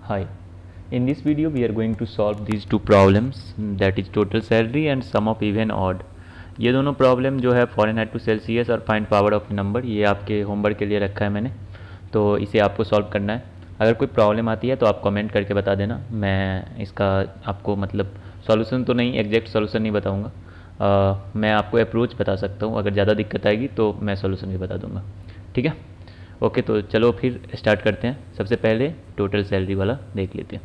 Hi. In this video we are going to solve these two problems, that is total salary and sum of even odd. ये दोनों problem जो है Fahrenheit to Celsius और find power of number, ये आपके homework के लिए रखा है मैंने, तो इसे आपको सॉल्व करना है। अगर कोई प्रॉब्लम आती है तो आप कमेंट करके बता देना, मैं इसका आपको मतलब सॉल्यूशन तो नहीं, एग्जैक्ट सॉल्यूशन नहीं बताऊंगा, मैं आपको अप्रोच बता सकता हूँ। अगर ज़्यादा दिक्कत आएगी तो मैं सॉल्यूशन भी बता दूंगा, ठीक है। ओके, तो चलो फिर स्टार्ट करते हैं। सबसे पहले टोटल सैलरी वाला देख लेते हैं,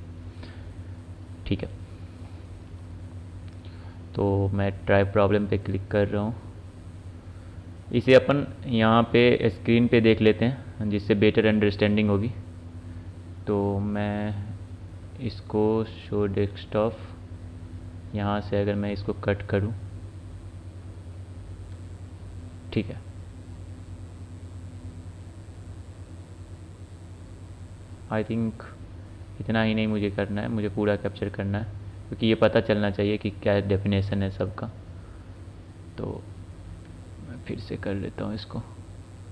ठीक है। तो मैं ट्राई प्रॉब्लम पे क्लिक कर रहा हूँ। इसे अपन यहाँ पे स्क्रीन पे देख लेते हैं जिससे बेटर अंडरस्टैंडिंग होगी। तो मैं इसको शो डेस्कटॉप, यहाँ से अगर मैं इसको कट करूँ, ठीक है। आई थिंक इतना ही नहीं मुझे करना है, मुझे पूरा कैप्चर करना है, क्योंकि ये पता चलना चाहिए कि क्या डेफिनेशन है सबका। तो मैं फिर से कर लेता हूँ इसको,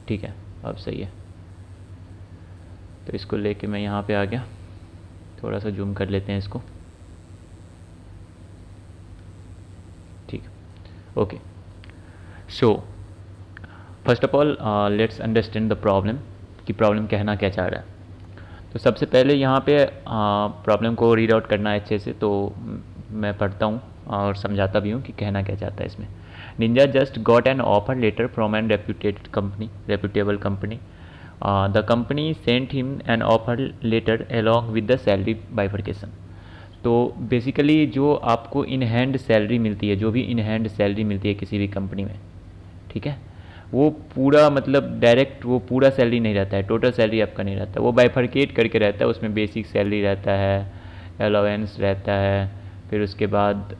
ठीक है, अब सही है। तो इसको लेके मैं यहाँ पे आ गया, थोड़ा सा जूम कर लेते हैं इसको, ठीक है। Okay, so first of all let's understand the problem, कि प्रॉब्लम कहना क्या चाह रहा है। तो सबसे पहले यहाँ पे प्रॉब्लम को रीड आउट करना है अच्छे से, तो मैं पढ़ता हूँ और समझाता भी हूँ कि कहना क्या चाहता है इसमें। Ninja just got an offer letter from a reputable company. The company sent him an offer letter along with the salary bifurcation. तो बेसिकली जो आपको इन हैंड सैलरी मिलती है, जो भी इन हैंड सैलरी मिलती है किसी भी कंपनी में, ठीक है, वो पूरा मतलब डायरेक्ट वो पूरा सैलरी नहीं रहता है, टोटल सैलरी आपका नहीं रहता, वो बाइफरकेट करके रहता है। उसमें बेसिक सैलरी रहता है, अलाउंस रहता है, फिर उसके बाद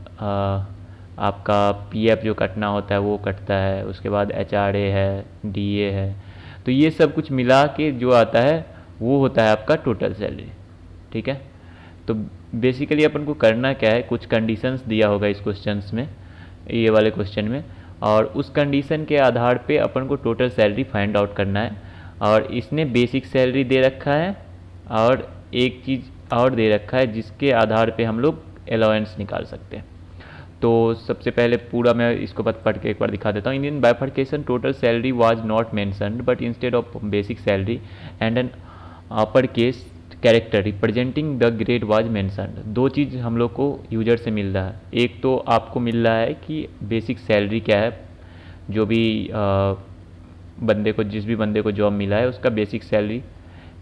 आपका पीएफ जो कटना होता है वो कटता है, उसके बाद एचआरए है, डीए है। तो ये सब कुछ मिला के जो आता है वो होता है आपका टोटल सैलरी, ठीक है। तो बेसिकली अपन को करना क्या है, कुछ कंडीशंस दिया होगा इस क्वेश्चंस में, ये वाले क्वेश्चन में, और उस कंडीशन के आधार पे अपन को टोटल सैलरी फाइंड आउट करना है। और इसने बेसिक सैलरी दे रखा है और एक चीज़ और दे रखा है जिसके आधार पे हम लोग अलाउंस निकाल सकते हैं। तो सबसे पहले पूरा मैं इसको पढ़ के एक बार दिखा देता हूँ। Indian bifurcation total salary was not mentioned but instead of basic salary and an upper case character representing the grade was mentioned. दो चीज़ हम लोग को यूजर से मिल रहा है। एक तो आपको मिल रहा है कि बेसिक सैलरी क्या है, जो भी बंदे को, जिस भी बंदे को जॉब मिला है उसका बेसिक सैलरी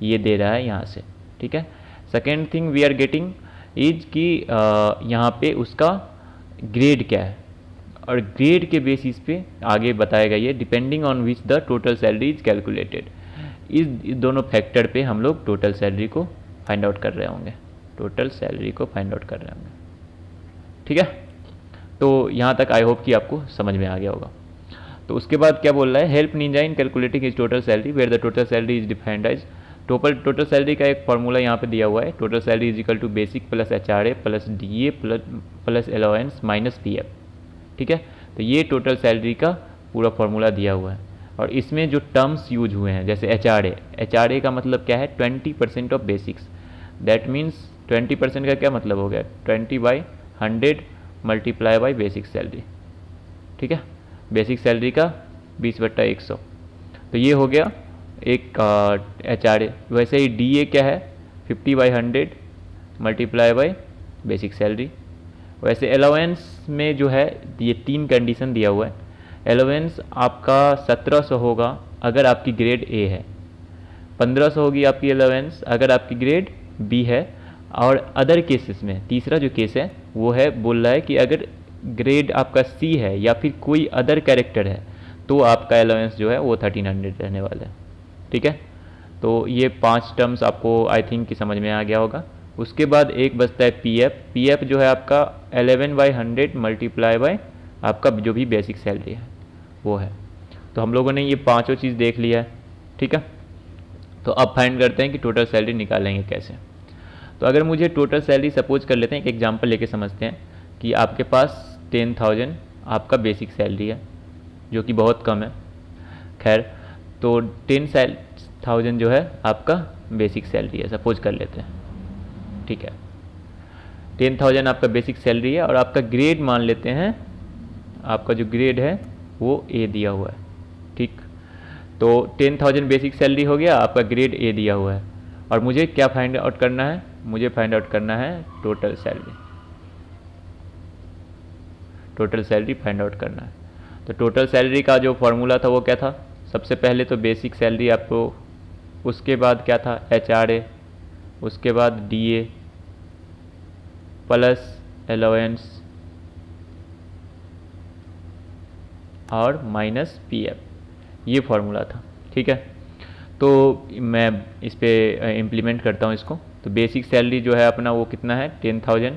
ये दे रहा है यहाँ से, ठीक है। Second thing we are getting is कि यहाँ पे उसका ग्रेड क्या है, और ग्रेड के बेसिस पे आगे बताएगा ये, depending on which the total salary is calculated. इस दोनों फैक्टर पे हम लोग टोटल सैलरी को फाइंड आउट कर रहे होंगे, टोटल सैलरी को फाइंड आउट कर रहे होंगे, ठीक है। तो यहाँ तक आई होप कि आपको समझ में आ गया होगा। तो उसके बाद क्या बोल रहा है, help Ninja in calculating is total salary where the total salary is defined as. Total salary का एक फॉर्मूला यहाँ पे दिया हुआ है, total salary is equal to basic plus HRA plus DA plus allowance minus PF, ठीक है। तो ये टोटल सैलरी का पूरा फॉर्मूला दिया हुआ है, और इसमें जो टर्म्स यूज हुए हैं जैसे एचआरए का मतलब क्या है, 20% ऑफ बेसिक्स। दैट मीन्स 20% का क्या मतलब हो गया, 20/100 मल्टीप्लाई बाई बेसिक सैलरी, ठीक है। बेसिक सैलरी का 20/100, तो ये हो गया एक एचआरए। वैसे ही डीए क्या है, 50/100 मल्टीप्लाई बाई बेसिक सैलरी। वैसे अलाउंस में जो है ये 3 कंडीशन दिया हुआ है। अलाउंस आपका 1700 होगा अगर आपकी ग्रेड ए है, 1500 होगी आपकी अलाउंस अगर आपकी ग्रेड बी है, और अदर केसेस में तीसरा जो केस है वो है, बोल रहा है कि अगर ग्रेड आपका सी है या फिर कोई अदर कैरेक्टर है तो आपका अलाउंस जो है वो 1300 रहने वाला है, ठीक है। तो ये 5 टर्म्स आपको आई थिंक कि समझ में आ गया होगा। उसके बाद एक बचता है पीएफ जो है आपका 11/100 मल्टीप्लाई बाय आपका जो भी बेसिक सैलरी है वो है। तो हम लोगों ने ये पांचों चीज़ देख लिया है, ठीक है। तो अब फाइंड करते हैं कि टोटल सैलरी निकालेंगे कैसे। तो अगर मुझे टोटल सैलरी सपोज कर लेते हैं, एक एग्जांपल लेके समझते हैं कि आपके पास 10,000 आपका बेसिक सैलरी है, जो कि बहुत कम है, खैर। तो 10,000 जो है आपका बेसिक सैलरी है, सपोज कर लेते हैं, ठीक है, 10,000 आपका बेसिक सैलरी है और आपका ग्रेड मान लेते हैं, आपका जो ग्रेड है वो ए दिया हुआ है। ठीक, तो 10,000 बेसिक सैलरी हो गया, आपका ग्रेड ए दिया हुआ है और मुझे क्या फाइंड आउट करना है, मुझे फाइंड आउट करना है total salary, total salary find out करना है। तो टोटल सैलरी का जो फॉर्मूला था वो क्या था, सबसे पहले तो बेसिक सैलरी आपको, उसके बाद क्या था HRA, उसके बाद DA प्लस अलाउंस और माइनस PF, ये फॉर्मूला था। ठीक है, तो मैं इस पर इम्प्लीमेंट करता हूँ इसको। तो बेसिक सैलरी जो है अपना वो कितना है 10,000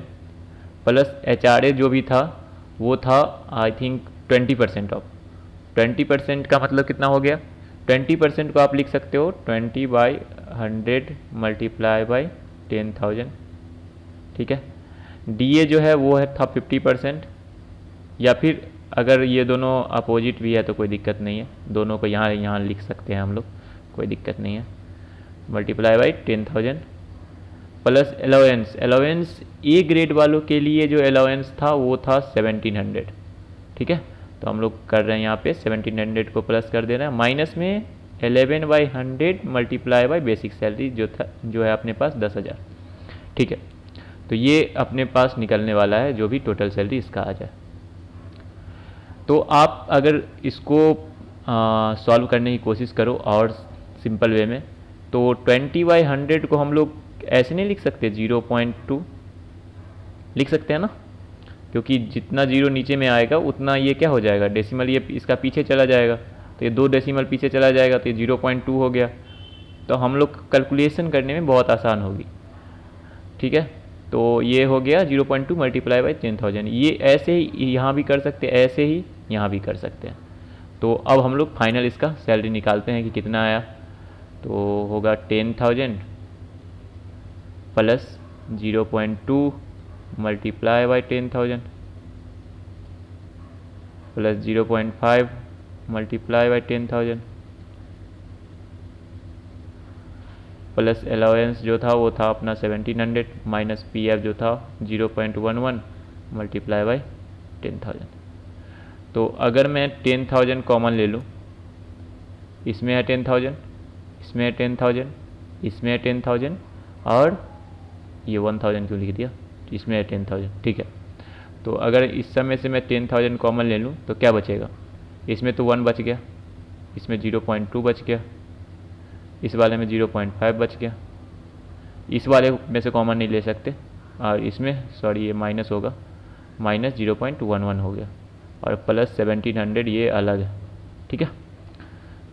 प्लस HRA जो भी था वो था आई थिंक 20% ऑफ। 20% का मतलब कितना हो गया, 20% को आप लिख सकते हो 20/100 मल्टीप्लाई बाई 10,000। ठीक है, DA जो है वो है था 50%, या फिर अगर ये दोनों अपोजिट भी है तो कोई दिक्कत नहीं है, दोनों को यहाँ लिख सकते हैं हम लोग, कोई दिक्कत नहीं है, multiply by 10,000 plus allowance. Allowance A grade वालों के लिए जो अलाउंस था वो था 1700। ठीक है, तो हम लोग कर रहे हैं यहाँ पे 1700 को प्लस कर दे रहे हैं, माइनस में 11/100 मल्टीप्लाई बाई बेसिक सैलरी जो है अपने पास 10,000। ठीक है, तो ये अपने पास निकलने वाला है जो भी टोटल सैलरी इसका आ जाए। तो आप अगर इसको सॉल्व करने की कोशिश करो और सिंपल वे में, तो 20/100 को हम लोग ऐसे नहीं लिख सकते, 0.2 लिख सकते हैं ना, क्योंकि जितना जीरो नीचे में आएगा उतना ये क्या हो जाएगा, डेसिमल ये इसका पीछे चला जाएगा, तो ये 2 डेसिमल पीछे चला जाएगा तो ये 0.2 हो गया। तो हम लोग कैलकुलेशन करने में बहुत आसान होगी। ठीक है, तो ये हो गया 0.2 मल्टीप्लाई बाई 10,000। ये ऐसे ही यहाँ भी कर सकते हैं, ऐसे ही यहाँ भी कर सकते हैं। तो अब हम लोग फाइनल इसका सैलरी निकालते हैं कि कितना आया। तो होगा 10,000 plus 0.2 multiply by 10,000 plus 0.5 multiply by 10,000 plus allowance जो था वो था अपना 1700 माइनस PF जो था 0.11 मल्टीप्लाई बाई 10,000। तो अगर मैं 10,000 कॉमन ले लूँ, इसमें है 10,000, इसमें है 10,000, इसमें है 10,000 और ये 1,000 क्यों लिख दिया, इसमें है 10,000। ठीक है, तो अगर इस समय से मैं 10,000 कॉमन ले लूँ तो क्या बचेगा, इसमें तो 1 बच गया, इसमें 0.2 बच गया, इस वाले में 0.5 बच गया, इस वाले में से कॉमन नहीं ले सकते, और इसमें सॉरी ये माइनस होगा, माइनस 0.11 हो गया, और प्लस 1700 ये अलग है। ठीक है,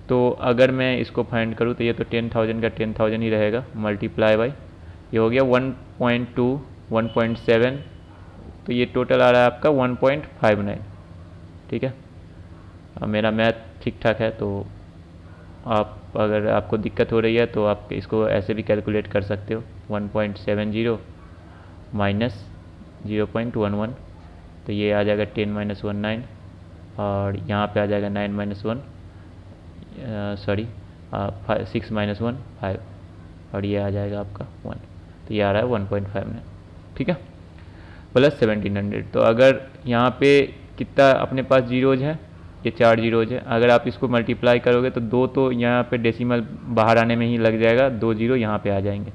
तो अगर मैं इसको फाइंड करूँ तो ये तो 10,000 का 10,000 ही रहेगा, मल्टीप्लाई बाई ये हो गया 1.2 1.7, तो ये टोटल आ रहा है आपका 1.59। ठीक है, अब मेरा मैथ ठीक ठाक है, तो आप अगर आपको दिक्कत हो रही है तो आप इसको ऐसे भी कैलकुलेट कर सकते हो, 1.70 माइनस 0.11, तो ये आ जाएगा 10 - 1 9, और यहाँ पे आ जाएगा 9 - 1 सॉरी 6 - 1 5, और ये आ जाएगा आपका 1, तो ये आ रहा है 1.59। ठीक है, प्लस 1700। तो अगर यहाँ पे कितना अपने पास जीरोज है, ये 4 जीरोज है, अगर आप इसको मल्टीप्लाई करोगे तो 2 तो यहाँ पे डेसिमल बाहर आने में ही लग जाएगा, 2 जीरो यहाँ पे आ जाएंगे,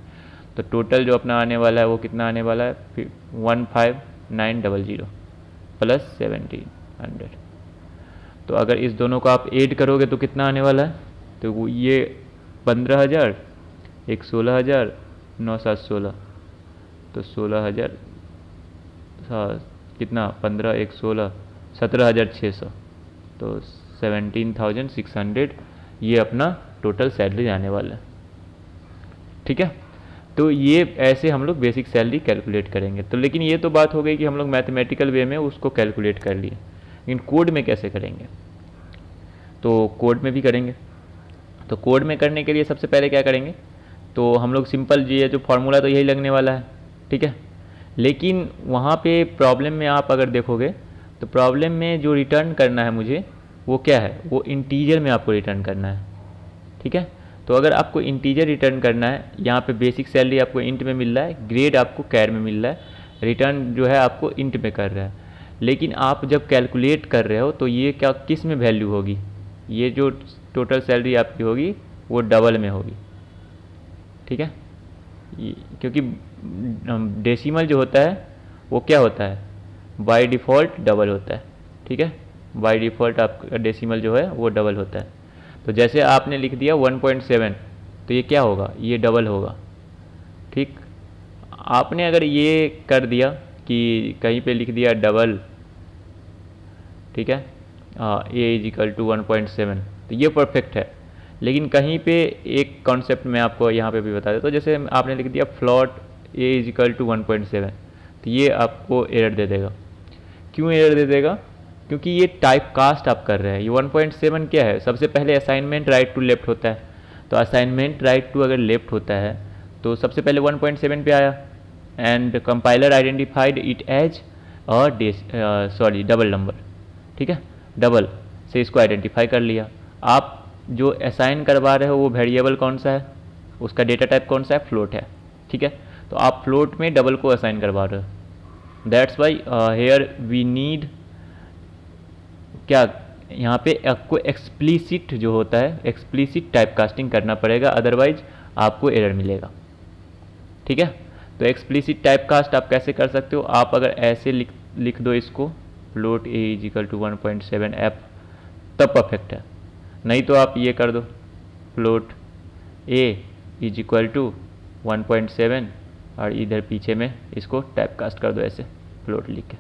तो टोटल जो अपना आने वाला है वो कितना आने वाला है 15,900 प्लस 1700। तो अगर इस दोनों को आप ऐड करोगे तो कितना आने वाला है, तो वो ये 15,000 एक 16,000 9 7 16, तो 16,000 कितना 15 एक 16 17,600, तो 17,600 ये अपना टोटल सैलरी आने वाला है। ठीक है, तो ये ऐसे हम लोग बेसिक सैलरी कैलकुलेट करेंगे। तो लेकिन ये तो बात हो गई कि हम लोग मैथमेटिकल वे में उसको कैलकुलेट कर लिए, लेकिन कोड में कैसे करेंगे, तो कोड में भी करेंगे। तो कोड में करने के लिए सबसे पहले क्या करेंगे, तो हम लोग सिंपल ये जो फार्मूला तो यही लगने वाला है। ठीक है, लेकिन वहाँ पे प्रॉब्लम में आप अगर देखोगे तो प्रॉब्लम में जो रिटर्न करना है मुझे वो क्या है, वो इंटीजर में आपको रिटर्न करना है। ठीक है, तो अगर आपको इंटीजर रिटर्न करना है, यहाँ पे बेसिक सैलरी आपको इंट में मिल रहा है, ग्रेड आपको कैर में मिल रहा है, रिटर्न जो है आपको इंट में कर रहा है। लेकिन आप जब कैलकुलेट कर रहे हो तो ये क्या किस में वैल्यू होगी, ये जो टोटल सैलरी आपकी होगी वो डबल में होगी, ठीक है। क्योंकि डेसिमल जो होता है वो क्या होता है, बाय डिफ़ॉल्ट डबल होता है, ठीक है। बाय डिफ़ॉल्ट आपका डेसिमल जो है वो डबल होता है। तो जैसे आपने लिख दिया 1.7 तो ये क्या होगा, ये डबल होगा, ठीक। आपने अगर ये कर दिया कि कहीं पे लिख दिया डबल, ठीक है, ए इज इक्वल टू 1.7 तो ये परफेक्ट है। लेकिन कहीं पे एक कॉन्सेप्ट मैं आपको यहाँ पे भी बता देता हूँ, जैसे आपने लिख दिया float a is equal to 1.7 तो ये आपको एरर दे देगा। क्यों एरर दे देगा, क्योंकि ये टाइप कास्ट आप कर रहे हैं। ये 1.7 क्या है, सबसे पहले असाइनमेंट राइट टू लेफ्ट होता है, तो असाइनमेंट राइट टू अगर लेफ्ट होता है तो सबसे पहले 1.7 पे आया and compiler identified it as double number, ठीक है, डबल से इसको आइडेंटिफाई कर लिया। आप जो असाइन करवा रहे हो वो वेरिएबल कौन सा है, उसका डेटा टाइप कौन सा है, फ्लोट है, ठीक है। तो आप फ्लोट में डबल को असाइन करवा रहे हो। That's why here we need क्या, यहाँ पे आपको एक्सप्लिसिट जो होता है, एक्सप्लिसिट टाइप कास्टिंग करना पड़ेगा, अदरवाइज आपको एरर मिलेगा, ठीक है। तो एक्सप्लिसिट टाइप कास्ट आप कैसे कर सकते हो, आप अगर ऐसे लिख दो इसको float a is equal to 1.7 F तब परफेक्ट है। नहीं तो आप ये कर दो float a is equal to 1.7 और इधर पीछे में इसको टाइप कास्ट कर दो ऐसे फ्लोट लिख के,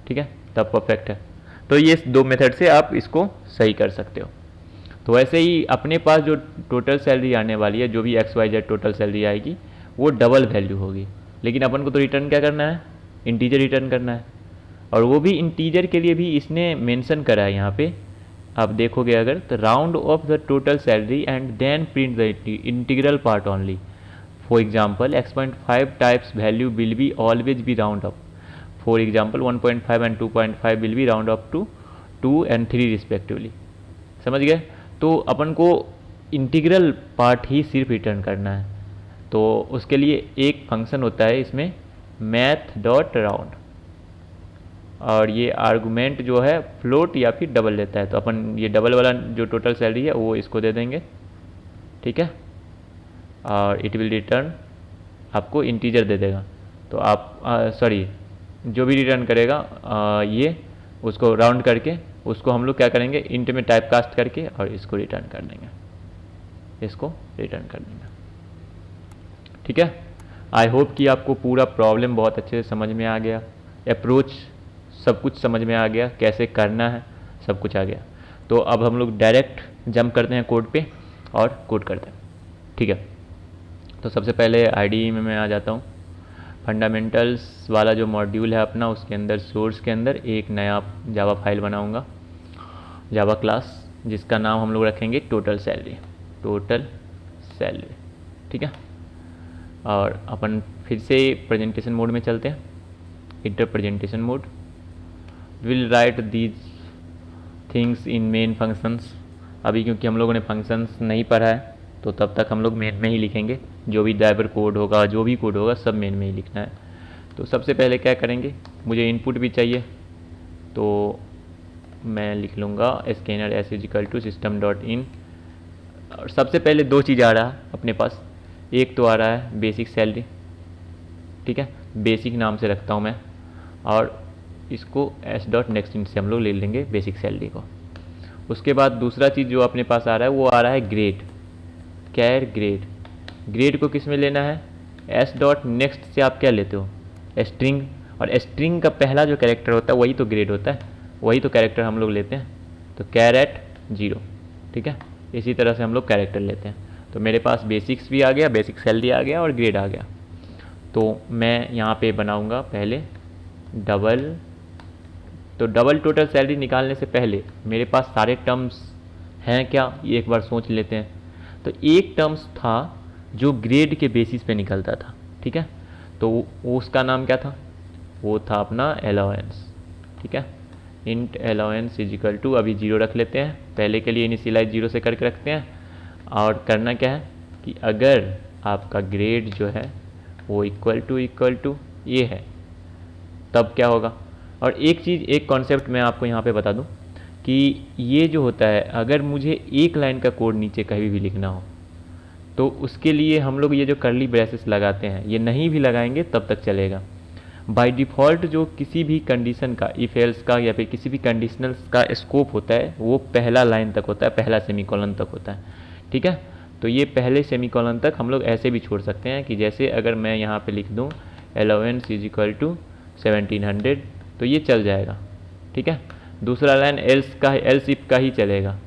ठीक है, तब परफेक्ट है। तो ये दो मेथड से आप इसको सही कर सकते हो। तो ऐसे ही अपने पास जो टोटल सैलरी आने वाली है, जो भी XYZ टोटल सैलरी आएगी वो डबल वैल्यू होगी। लेकिन अपन को तो रिटर्न क्या करना है, इंटीजर रिटर्न करना है, और वो भी इंटीजर के लिए भी इसने मेंशन करा है यहाँ पे, आप देखोगे अगर तो round off the total salary and then print the integral part only. For example x.5 types value will be always be round up. For example 1.5 and 2.5 will be round up to 2 and 3 respectively. समझ गए। तो अपन को integral part ही सिर्फ return करना है। तो उसके लिए एक फंक्शन होता है इसमें मैथ डॉट राउंड, और ये आर्गुमेंट जो है फ्लोट या फिर डबल लेता है। तो अपन ये डबल वाला जो टोटल सैलरी है वो इसको दे देंगे, ठीक है, और इट विल रिटर्न आपको इंटीजर दे देगा। तो आप जो भी रिटर्न करेगा ये उसको राउंड करके उसको हम लोग क्या करेंगे, इंट में टाइप कास्ट करके और इसको रिटर्न कर देंगे, इसको रिटर्न कर देंगे, ठीक है। आई होप कि आपको पूरा प्रॉब्लम बहुत अच्छे से समझ में आ गया, अप्रोच सब कुछ समझ में आ गया, कैसे करना है सब कुछ आ गया। तो अब हम लोग डायरेक्ट जंप करते हैं कोड पे और कोड करते हैं, ठीक है। तो सबसे पहले IDE में मैं आ जाता हूँ। फंडामेंटल्स वाला जो मॉड्यूल है अपना, उसके अंदर सोर्स के अंदर एक नया जावा फाइल बनाऊँगा, जावा क्लास, जिसका नाम हम लोग रखेंगे टोटल सैलरी, टोटल सैलरी, ठीक है। और अपन फिर से प्रेजेंटेशन मोड में चलते हैं, inter presentation mode. Will write these things in main functions. अभी क्योंकि हम लोगों ने फंक्शंस नहीं पढ़ा है तो तब तक हम लोग मेन में ही लिखेंगे, जो भी ड्राइवर कोड होगा, जो भी कोड होगा सब मेन में ही लिखना है। तो सबसे पहले क्या करेंगे, मुझे इनपुट भी चाहिए, तो मैं लिख लूँगा scanner s is equal to system dot in. और सबसे पहले दो चीज़ आ रहा है अपने पास, एक तो आ रहा है बेसिक सैलरी, ठीक है, बेसिक नाम से रखता हूँ मैं, और इसको एस डॉट नेक्स्ट इन से हम लोग ले लेंगे बेसिक सैलरी को। उसके बाद दूसरा चीज़ जो अपने पास आ रहा है वो आ रहा है ग्रेड, कैर ग्रेड। ग्रेड को किस में लेना है, एस डॉट नेक्स्ट से आप क्या लेते हो, स्ट्रिंग, और स्ट्रिंग का पहला जो कैरेक्टर होता है वही तो ग्रेड होता है, वही तो कैरेक्टर हम लोग लेते हैं। तो कैर एट 0, ठीक है, इसी तरह से हम लोग कैरेक्टर लेते हैं। तो मेरे पास बेसिक्स भी आ गया, बेसिक सैलरी आ गया और ग्रेड आ गया। तो मैं यहाँ पे बनाऊँगा पहले डबल। तो डबल टोटल सैलरी निकालने से पहले मेरे पास सारे टर्म्स हैं क्या, ये एक बार सोच लेते हैं। तो एक टर्म्स था जो ग्रेड के बेसिस पे निकलता था, ठीक है, तो वो उसका नाम क्या था, वो था अपना अलाउंस, ठीक है। इंट अलाउंस इजिकल टू, अभी 0 रख लेते हैं, पहले के लिए इनिशियलाइज 0 से करके रखते हैं, और करना क्या है कि अगर आपका ग्रेड जो है वो इक्वल टू ये है तब क्या होगा। और एक चीज़, एक कॉन्सेप्ट मैं आपको यहाँ पे बता दूँ कि ये जो होता है, अगर मुझे एक लाइन का कोड नीचे कहीं भी लिखना हो तो उसके लिए हम लोग ये जो कर्ली ब्रेसेस लगाते हैं, ये नहीं भी लगाएंगे तब तक चलेगा। बाय डिफ़ॉल्ट जो किसी भी कंडीशन का, इफ एल्स का या फिर किसी भी कंडीशनल्स का स्कोप होता है वो पहला लाइन तक होता है, पहला सेमीकोलन तक होता है। ठीक है, तो ये पहले सेमीकोलन तक हम लोग ऐसे भी छोड़ सकते हैं कि जैसे अगर मैं यहाँ पे लिख दूँ अलाउंस इज इक्वल टू 1700 तो ये चल जाएगा। ठीक है, दूसरा लाइन एल्स इफ का ही चलेगा,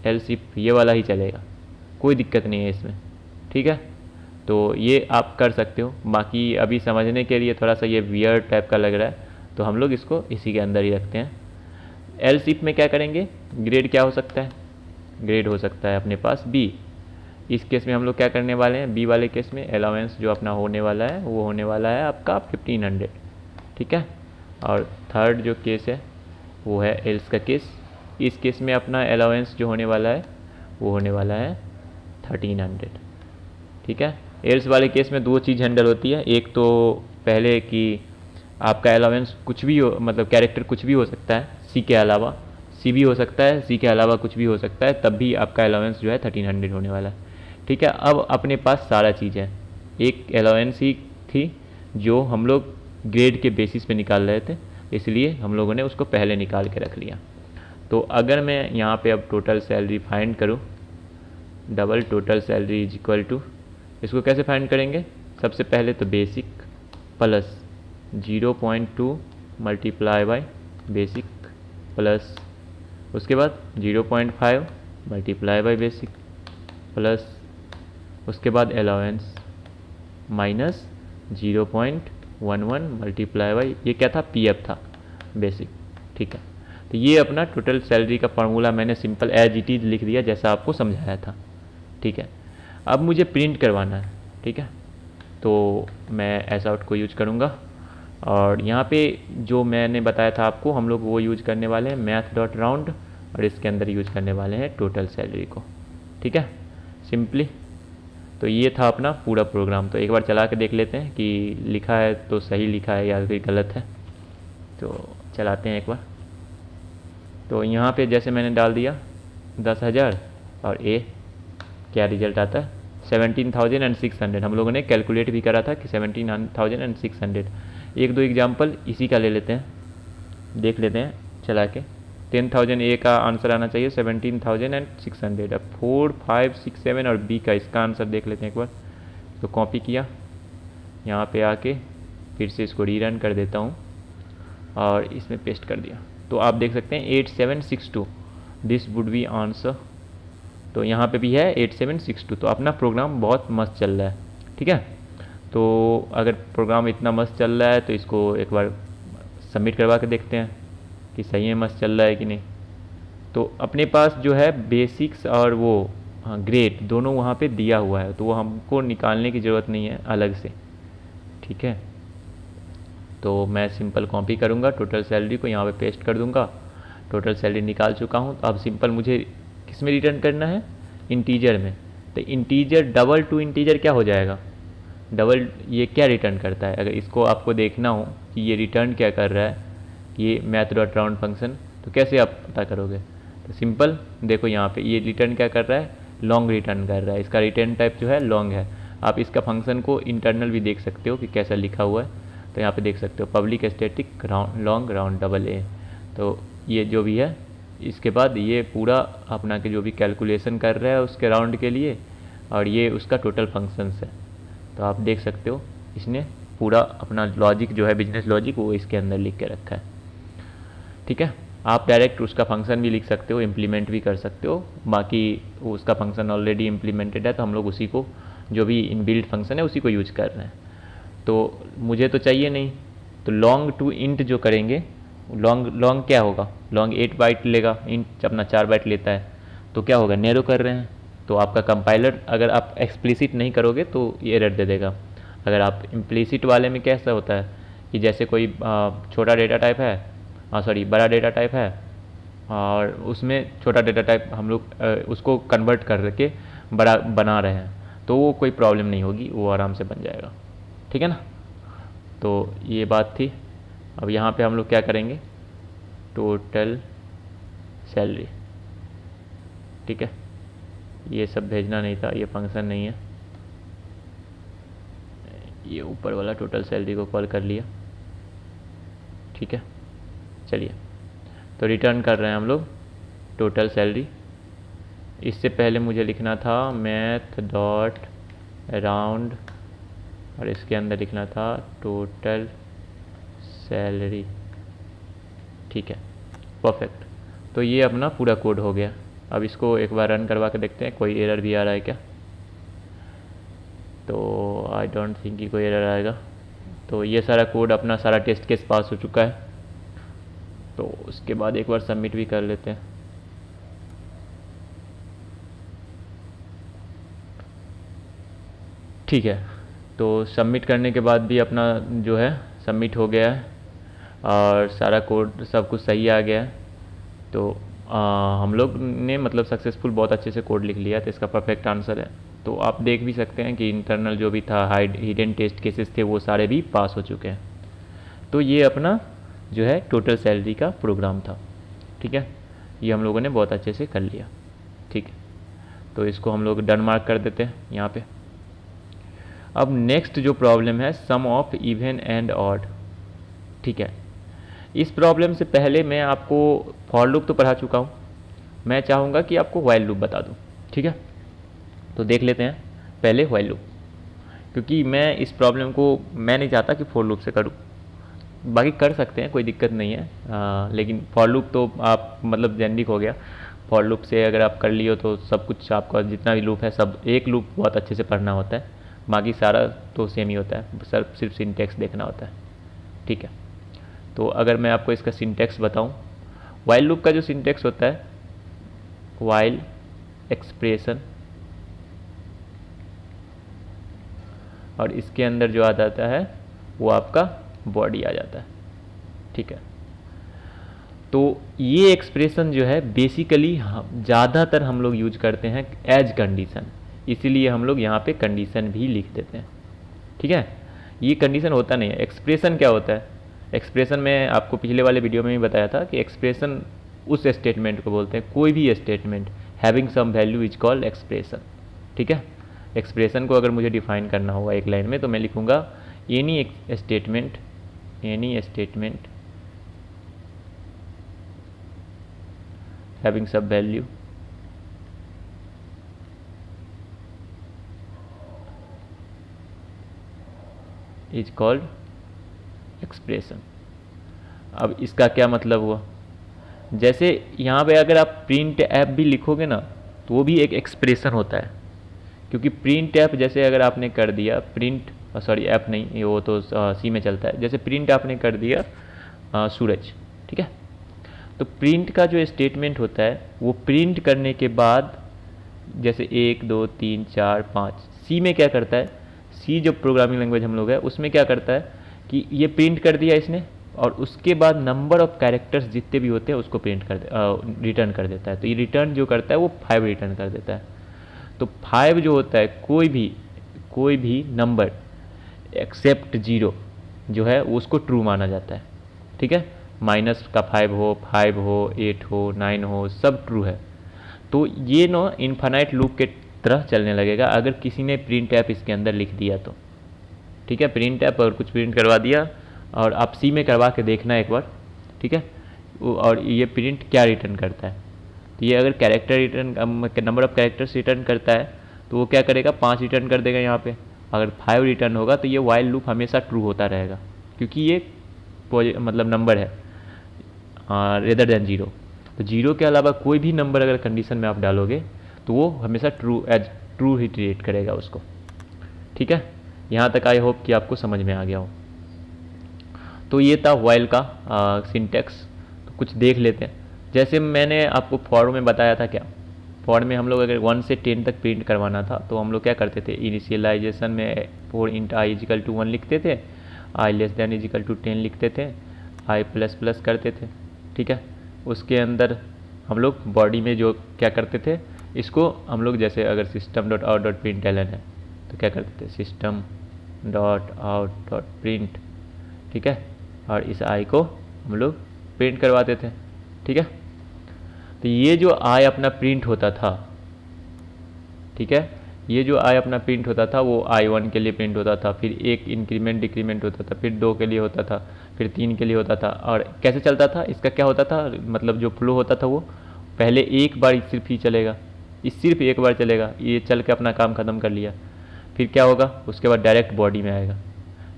एल्स इफ ये वाला ही चलेगा, कोई दिक्कत नहीं है इसमें। ठीक है, तो ये आप कर सकते हो। बाकी अभी समझने के लिए थोड़ा सा ये वियर्ड टाइप का लग रहा है तो हम लोग इसको इसी के अंदर ही रखते हैं। एल्स इफ में क्या करेंगे, ग्रेड क्या हो सकता है, ग्रेड हो सकता है अपने पास बी। इस केस में हम लोग क्या करने वाले हैं, बी वाले केस में अलाउंस जो अपना होने वाला है वो होने वाला है आपका 1500। ठीक है, और थर्ड जो केस है वो है एल्स का केस। इस केस में अपना अलाउंस जो होने वाला है वो होने वाला है 1300। ठीक है, एल्स वाले केस में दो चीज़ हैंडल होती है, एक तो पहले कि आपका अलाउंस कुछ भी हो, मतलब कैरेक्टर कुछ भी हो सकता है, सी के अलावा, सी भी हो सकता है, सी के अलावा कुछ भी हो सकता है, तब भी आपका अलाउंस जो है 1300 होने वाला है। ठीक है, अब अपने पास सारा चीज़ है। एक अलाउंस ही थी जो हम लोग ग्रेड के बेसिस पे निकाल रहे थे, इसलिए हम लोगों ने उसको पहले निकाल के रख लिया। तो अगर मैं यहाँ पे अब टोटल सैलरी फाइंड करूँ, double total salary is equal to, इसको कैसे फाइंड करेंगे, सबसे पहले तो basic plus 0.2 multiply by basic plus उसके बाद 0.5 मल्टीप्लाई बाय बेसिक प्लस उसके बाद अलाउंस माइनस 0.11 मल्टीप्लाई बाई, ये क्या था, पीएफ था, बेसिक। ठीक है, तो ये अपना टोटल सैलरी का फार्मूला मैंने सिंपल एज इट इज़ लिख दिया जैसा आपको समझाया था। ठीक है, अब मुझे प्रिंट करवाना है। ठीक है, तो मैं एस आउट को यूज करूँगा और यहाँ पे जो मैंने बताया था आपको हम लोग वो यूज करने वाले हैं मैथ डॉट राउंड, और इसके अंदर यूज करने वाले हैं टोटल सैलरी को। ठीक है, सिंपली। तो ये था अपना पूरा प्रोग्राम। तो एक बार चला के देख लेते हैं कि लिखा है तो सही लिखा है या कोई गलत है, तो चलाते हैं एक बार। तो यहाँ पे जैसे मैंने डाल दिया 10,000 और ए, क्या रिजल्ट आता है 17,600। हम लोगों ने कैलकुलेट भी करा था कि 17,600। एक दो एग्जाम्पल इसी का ले लेते हैं, देख लेते हैं चला के। 10,000 ए का आंसर आना चाहिए 17,600। अब 4, 5, 6, 7 और बी का इसका आंसर देख लेते हैं एक बार। तो कॉपी किया, यहाँ पे आके फिर से इसको रीरन कर देता हूँ और इसमें पेस्ट कर दिया। तो आप देख सकते हैं 8762, दिस वुड बी आंसर। तो यहाँ पे भी है 8762। तो अपना प्रोग्राम बहुत मस्त चल रहा है। ठीक है, तो अगर प्रोग्राम इतना मस्त चल रहा है तो इसको एक बार सबमिट करवा के देखते हैं कि सही में मस्त चल रहा है कि नहीं। तो अपने पास जो है बेसिक्स और वो ग्रेड दोनों वहाँ पे दिया हुआ है, तो वो हमको निकालने की ज़रूरत नहीं है अलग से। ठीक है, तो मैं सिंपल कॉपी करूँगा टोटल सैलरी को, यहाँ पे पेस्ट कर दूँगा। टोटल सैलरी निकाल चुका हूँ। तो अब सिंपल मुझे किस में रिटर्न करना है, इंटीजर में। तो इंटीजर डबल टू इंटीजर क्या हो जाएगा, डबल, ये क्या रिटर्न करता है, अगर इसको आपको देखना हो कि ये रिटर्न क्या कर रहा है, ये मैथ डॉट राउंड फंक्शन, तो कैसे आप पता करोगे। तो सिंपल देखो यहाँ पे ये रिटर्न क्या कर रहा है, लॉन्ग रिटर्न कर रहा है। इसका रिटर्न टाइप जो है लॉन्ग है। आप इसका फंक्शन को इंटरनल भी देख सकते हो कि कैसा लिखा हुआ है। तो यहाँ पे देख सकते हो public static round long round double A. तो ये जो भी है इसके बाद ये पूरा अपना के जो भी कैलकुलेशन कर रहा है उसके राउंड के लिए, और ये उसका टोटल फंक्शंस है। तो आप देख सकते हो इसने पूरा अपना लॉजिक जो है बिजनेस लॉजिक वो इसके अंदर लिख के रखा है। ठीक है, आप डायरेक्ट उसका फंक्शन भी लिख सकते हो, इम्प्लीमेंट भी कर सकते हो। बाकी उसका फंक्शन ऑलरेडी इम्प्लीमेंटेड है तो हम लोग उसी को, जो भी इनबिल्ट फंक्शन है उसी को यूज कर रहे हैं। तो मुझे तो चाहिए नहीं, तो लॉन्ग टू इंट जो करेंगे, लॉन्ग क्या होगा, लॉन्ग 8 बाइट लेगा, इंट अपना 4 बाइट लेता है, तो क्या होगा, नैरो कर रहे हैं। तो आपका कंपाइलर अगर आप एक्सप्लिसिट नहीं करोगे तो ये एरर दे देगा। अगर आप इम्प्लिसिट वाले में कैसा होता है कि जैसे कोई छोटा डेटा टाइप है, बड़ा डेटा टाइप है, और उसमें छोटा डेटा टाइप हम लोग उसको कन्वर्ट करके बड़ा बना रहे हैं तो वो कोई प्रॉब्लम नहीं होगी, वो आराम से बन जाएगा। ठीक है ना। तो ये बात थी। अब यहाँ पे हम लोग क्या करेंगे, टोटल सैलरी। ठीक है, ये सब भेजना नहीं था, ये फंक्शन नहीं है, ये ऊपर वाला टोटल सैलरी को कॉल कर लिया। ठीक है, चलिए तो रिटर्न कर रहे हैं हम लोग टोटल सैलरी। इससे पहले मुझे लिखना था मैथ डॉट अराउंड और इसके अंदर लिखना था टोटल सैलरी। ठीक है, परफेक्ट। तो ये अपना पूरा कोड हो गया। अब इसको एक बार रन करवा के देखते हैं कोई एरर भी आ रहा है क्या। तो आई डोंट थिंक कि कोई एरर आएगा। तो ये सारा कोड अपना सारा टेस्ट केस पास हो चुका है। तो उसके बाद एक बार सबमिट भी कर लेते हैं। ठीक है, तो सबमिट करने के बाद भी अपना जो है सबमिट हो गया है और सारा कोड सब कुछ सही आ गया है। तो हम लोग ने मतलब सक्सेसफुल बहुत अच्छे से कोड लिख लिया, तो इसका परफेक्ट आंसर है। तो आप देख भी सकते हैं कि इंटरनल जो भी था हिडन टेस्ट केसेस थे वो सारे भी पास हो चुके हैं। तो ये अपना जो है टोटल सैलरी का प्रोग्राम था। ठीक है, ये हम लोगों ने बहुत अच्छे से कर लिया। ठीक है, तो इसको हम लोग डन मार्क कर देते हैं यहाँ पे। अब नेक्स्ट जो प्रॉब्लम है सम ऑफ इवन एंड ऑड। ठीक है, इस प्रॉब्लम से पहले मैं आपको फॉर लूप तो पढ़ा चुका हूँ, मैं चाहूँगा कि आपको व्हाइल लूप बता दूँ। ठीक है, तो देख लेते हैं पहले व्हाइल लूप, क्योंकि मैं इस प्रॉब्लम को मैं नहीं चाहता कि फॉर लूप से करूँ। बाकी कर सकते हैं, कोई दिक्कत नहीं है, लेकिन फॉर लूप तो आप मतलब जेनरिक हो गया। फॉर लूप से अगर आप कर लियो तो सब कुछ आपका जितना भी लूप है सब एक लूप बहुत अच्छे से पढ़ना होता है, बाकी सारा तो सेम ही होता है, सर सिर्फ सिंटैक्स देखना होता है। ठीक है, तो अगर मैं आपको इसका सिंटैक्स बताऊं, व्हाइल लूप का जो सिंटैक्स होता है व्हाइल एक्सप्रेशन, और इसके अंदर जो आ जाता है वो आपका बॉडी आ जाता है। ठीक है, तो ये एक्सप्रेशन जो है बेसिकली ज़्यादातर हम लोग यूज करते हैं एज कंडीशन, इसीलिए हम लोग यहाँ पे कंडीशन भी लिख देते हैं। ठीक है, ये कंडीशन होता नहीं है। एक्सप्रेशन क्या होता है, एक्सप्रेशन में आपको पिछले वाले वीडियो में भी बताया था कि एक्सप्रेशन उस स्टेटमेंट को बोलते हैं, कोई भी statement having some value is called expression. ठीक है, एक्सप्रेशन को अगर मुझे डिफाइन करना होगा एक लाइन में तो मैं लिखूंगा any statement having some value is called expression. अब इसका क्या मतलब हुआ, जैसे यहाँ पे अगर आप प्रिंट ऐप भी लिखोगे ना तो वो भी एक एक्सप्रेशन होता है, क्योंकि प्रिंट ऐप जैसे अगर आपने कर दिया प्रिंट, सॉरी ऐप नहीं, वो तो सी में चलता है, जैसे प्रिंट आपने कर दिया सूरज। ठीक है, तो प्रिंट का जो स्टेटमेंट होता है वो प्रिंट करने के बाद जैसे 1 2 3 4 5 सी में क्या करता है, सी जो प्रोग्रामिंग लैंग्वेज हम लोग है उसमें क्या करता है कि ये प्रिंट कर दिया इसने और उसके बाद नंबर ऑफ कैरेक्टर्स जितने भी होते हैं उसको रिटर्न कर देता है। तो ये रिटर्न जो करता है वो 5 रिटर्न कर देता है। तो 5 जो होता है कोई भी नंबर एक्सेप्ट 0 जो है उसको ट्रू माना जाता है। ठीक है, माइनस का 5 हो 8 हो 9 हो सब ट्रू है। तो ये ना इन्फानाइट लूप के तरह चलने लगेगा अगर किसी ने प्रिंट ऐप इसके अंदर लिख दिया तो। ठीक है, प्रिंट ऐप और कुछ प्रिंट करवा दिया और आप सी में करवा के देखना एक बार। ठीक है, और ये प्रिंट क्या रिटर्न करता है, तो ये अगर character return number of characters return करता है तो वो क्या करेगा 5 रिटर्न कर देगा यहाँ पे। अगर 5 रिटर्न होगा तो ये वाइल लूप हमेशा ट्रू होता रहेगा, क्योंकि ये मतलब नंबर है रेदर देन 0। तो 0 के अलावा कोई भी नंबर अगर कंडीशन में आप डालोगे तो वो हमेशा ट्रू ही ट्रीट करेगा उसको। ठीक है, यहाँ तक आई होप कि आपको समझ में आ गया हो। तो ये था व्हाइल का सिंटैक्स। तो कुछ देख लेते हैं। जैसे मैंने आपको फॉर में बताया था, क्या फॉर में हम लोग अगर 1 से 10 तक प्रिंट करवाना था तो हम लोग क्या करते थे, इनिशियलाइजेशन में for int i is equal to 1 लिखते थे, i less than is equal to 10 लिखते थे, आई प्लस प्लस करते थे। ठीक है, उसके अंदर हम लोग बॉडी में जो क्या करते थे इसको हम लोग जैसे अगर system dot out dot print L है तो क्या करते थे, system dot out dot print, ठीक है, और इस आई को हम लोग प्रिंट करवाते थे, ठीक है। तो ये जो आई अपना प्रिंट होता था, ठीक है, ये जो आई अपना प्रिंट होता था वो I1 के लिए प्रिंट होता था, फिर एक इंक्रीमेंट डिक्रीमेंट होता था, फिर 2 के लिए होता था, फिर 3 के लिए होता था। और कैसे चलता था इसका, क्या होता था, मतलब जो फ्लो होता था वो पहले एक बार सिर्फ ही चलेगा, सिर्फ एक बार चलेगा, ये चल के अपना काम ख़त्म कर लिया, फिर क्या होगा, उसके बाद डायरेक्ट बॉडी में आएगा,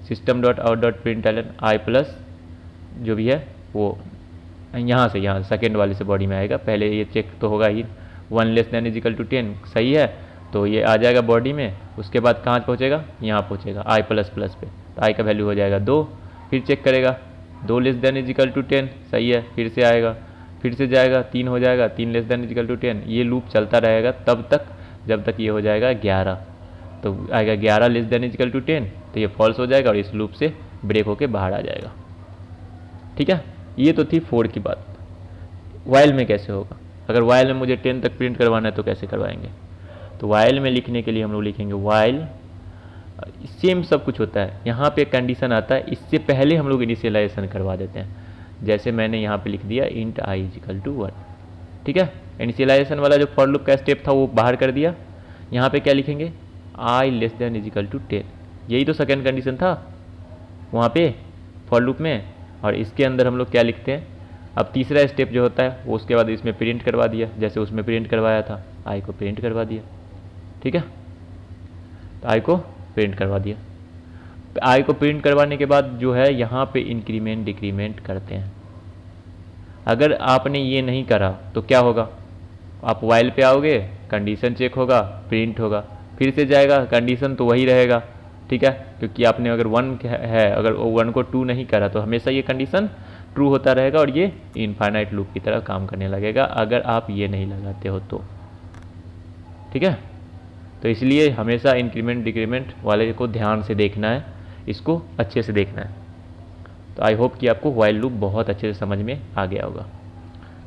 system dot out dot print L I plus जो भी है वो यहाँ से सेकेंड वाले से बॉडी में आएगा। पहले ये चेक तो होगा ही, 1 less than is equal to 10 सही है, तो ये आ जाएगा बॉडी में, उसके बाद कहाँ पहुँचेगा, यहाँ पहुँचेगा आई प्लस प्लस पे, तो आई का वैल्यू हो जाएगा 2, फिर चेक करेगा 2 less than is equal to 10 सही है, फिर से आएगा, फिर से जाएगा 3 हो जाएगा, 3 less than is equal to 10, ये लूप चलता रहेगा तब तक जब तक ये हो जाएगा 11, तो आएगा 11 less than is equal to 10, तो ये फॉल्स हो जाएगा और इस लूप से ब्रेक होके बाहर आ जाएगा, ठीक है। ये तो थी फोर की बात। वाइल में कैसे होगा, अगर वाइल में मुझे 10 तक प्रिंट करवाना है तो कैसे करवाएंगे, तो वाइल में लिखने के लिए हम लोग लिखेंगे वाइल, सेम सब कुछ होता है, यहाँ पे कंडीशन आता है, इससे पहले हम लोग इनिशियलाइजेशन करवा देते हैं, जैसे मैंने यहाँ पे लिख दिया int i is equal to 1, ठीक है। इनिशियलाइजेशन वाला जो फॉर लूप का स्टेप था वो बाहर कर दिया, यहाँ पे क्या लिखेंगे, I less than is equal to 10, यही तो सेकेंड कंडीशन था वहाँ पे फॉर लूप में, और इसके अंदर हम लोग क्या लिखते हैं, अब तीसरा स्टेप जो होता है वो उसके बाद इसमें प्रिंट करवा दिया, जैसे उसमें प्रिंट करवाया था, आई को प्रिंट करवा दिया, ठीक है, तो आई को प्रिंट करवा दिया। आई को प्रिंट करवाने के बाद जो है यहाँ पे इंक्रीमेंट डिक्रीमेंट करते हैं। अगर आपने ये नहीं करा तो क्या होगा, आप वाइल पे आओगे, कंडीशन चेक होगा, प्रिंट होगा, फिर से जाएगा, कंडीशन तो वही रहेगा, ठीक है, क्योंकि आपने अगर 1 है, अगर 1 को 2 नहीं करा तो हमेशा ये कंडीशन ट्रू होता रहेगा और ये इनफाइनाइट लूप की तरह काम करने लगेगा अगर आप ये नहीं लगाते हो तो, ठीक है। तो इसलिए हमेशा इंक्रीमेंट डिक्रीमेंट वाले को ध्यान से देखना है, इसको अच्छे से देखना है। तो आई होप कि आपको वाइल लूप बहुत अच्छे से समझ में आ गया होगा,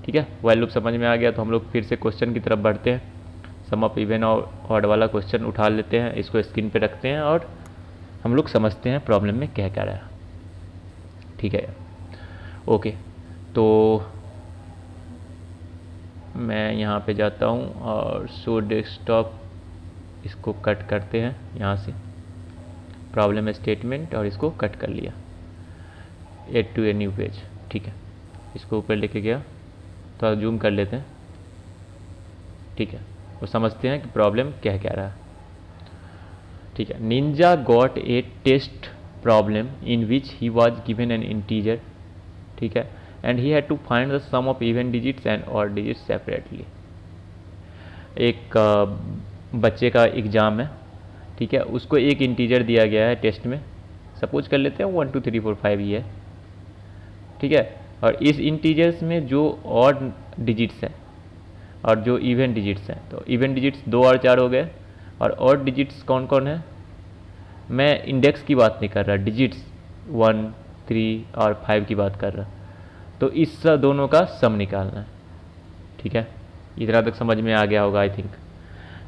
ठीक है। वाइल लूप समझ में आ गया तो हम लोग फिर से क्वेश्चन की तरफ बढ़ते हैं। सम ऑफ इवन और ऑड वाला क्वेश्चन उठा लेते हैं, इसको स्क्रीन पे रखते हैं और हम लोग समझते हैं प्रॉब्लम में क्या क्या रहा है, ठीक है। ओके, तो मैं यहाँ पे जाता हूँ और शो डेस्कटॉप, इसको कट करते हैं यहाँ से, प्रॉब्लम स्टेटमेंट, और इसको कट कर लिया, add to a new page, ठीक है। इसको ऊपर लेके गया, तो जूम कर लेते हैं, ठीक है, वो समझते हैं कि प्रॉब्लम क्या क्या रहा है, ठीक है। Ninja got a test problem in which he was given an integer, ठीक है, and he had to find the sum of even digits and odd digits separately. एक बच्चे का एग्ज़ाम है, ठीक है, उसको एक इंटीजर दिया गया है टेस्ट में, सपोज कर लेते हैं 1 2 3 4 5 ये है, ठीक है, और इस इंटीजर्स में जो ऑड डिजिट्स हैं और जो इवन डिजिट्स हैं, तो इवन डिजिट्स 2 और 4 हो गए, और ऑड डिजिट्स कौन कौन है, मैं इंडेक्स की बात नहीं कर रहा, डिजिट्स 1 3 और 5 की बात कर रहा, तो इस दोनों का सम निकालना है, ठीक है। इतना तक समझ में आ गया होगा I think.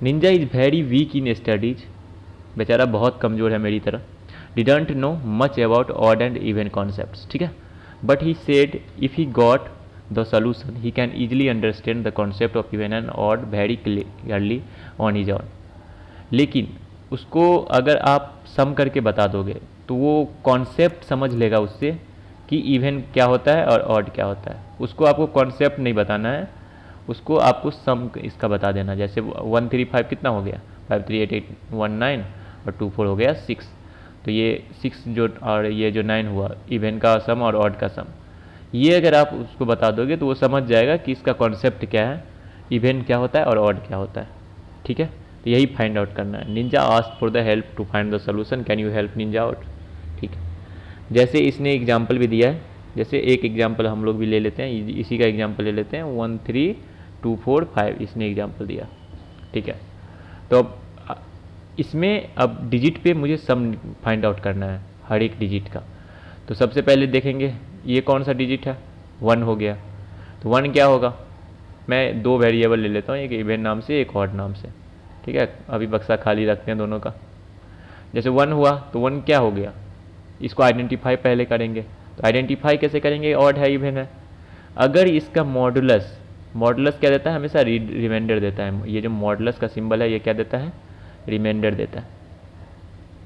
Ninja is very weak in studies, बेचारा बहुत कमज़ोर है मेरी तरह, didn't know much about odd and even concepts, ठीक है, but he said if he got the solution he can easily understand the concept of even and odd very clearly on his on. लेकिन उसको अगर आप सम करके बता दोगे तो वो कॉन्सेप्ट समझ लेगा उससे कि इवन क्या होता है और ऑड क्या होता है। उसको आपको कॉन्सेप्ट नहीं बताना है, उसको आपको सम इसका बता देना, जैसे 1 3 5 कितना हो गया, 5 3 8 8 1 9 और 2 4 हो गया 6, तो ये 6 जो और ये जो 9 हुआ, इवन का सम और ऑड का सम, ये अगर आप उसको बता दोगे तो वो समझ जाएगा कि इसका कॉन्सेप्ट क्या है, इवन क्या होता है और ऑड क्या होता है, ठीक है। तो यही फाइंड आउट करना है। Ninja ask for the help to find the solution, can you help Ninja out, ठीक है। जैसे इसने एग्जाम्पल भी दिया है, जैसे एक एग्जाम्पल हम लोग भी ले लेते हैं, इसी का एग्जाम्पल ले लेते हैं, 1 3 2 4 5 इसने एग्जाम्पल दिया, ठीक है। तो अब इसमें अब डिजिट पे मुझे सम फाइंड आउट करना है हर एक डिजिट का। तो सबसे पहले देखेंगे ये कौन सा डिजिट है, 1 हो गया, तो 1 क्या होगा, मैं दो वेरिएबल ले लेता हूँ, एक इवन नाम से एक ऑड नाम से, ठीक है। अभी बक्सा खाली रखते हैं दोनों का। जैसे 1 हुआ तो 1 क्या हो गया, इसको आइडेंटिफाई पहले करेंगे। तो आइडेंटिफाई कैसे करेंगे, ऑड है इवन है। अगर इसका मॉडुलस, मॉडुलस क्या देता है, हमेशा रिमाइंडर देता है। ये जो मॉडुलस का सिंबल है ये क्या देता है, रिमाइंडर देता है,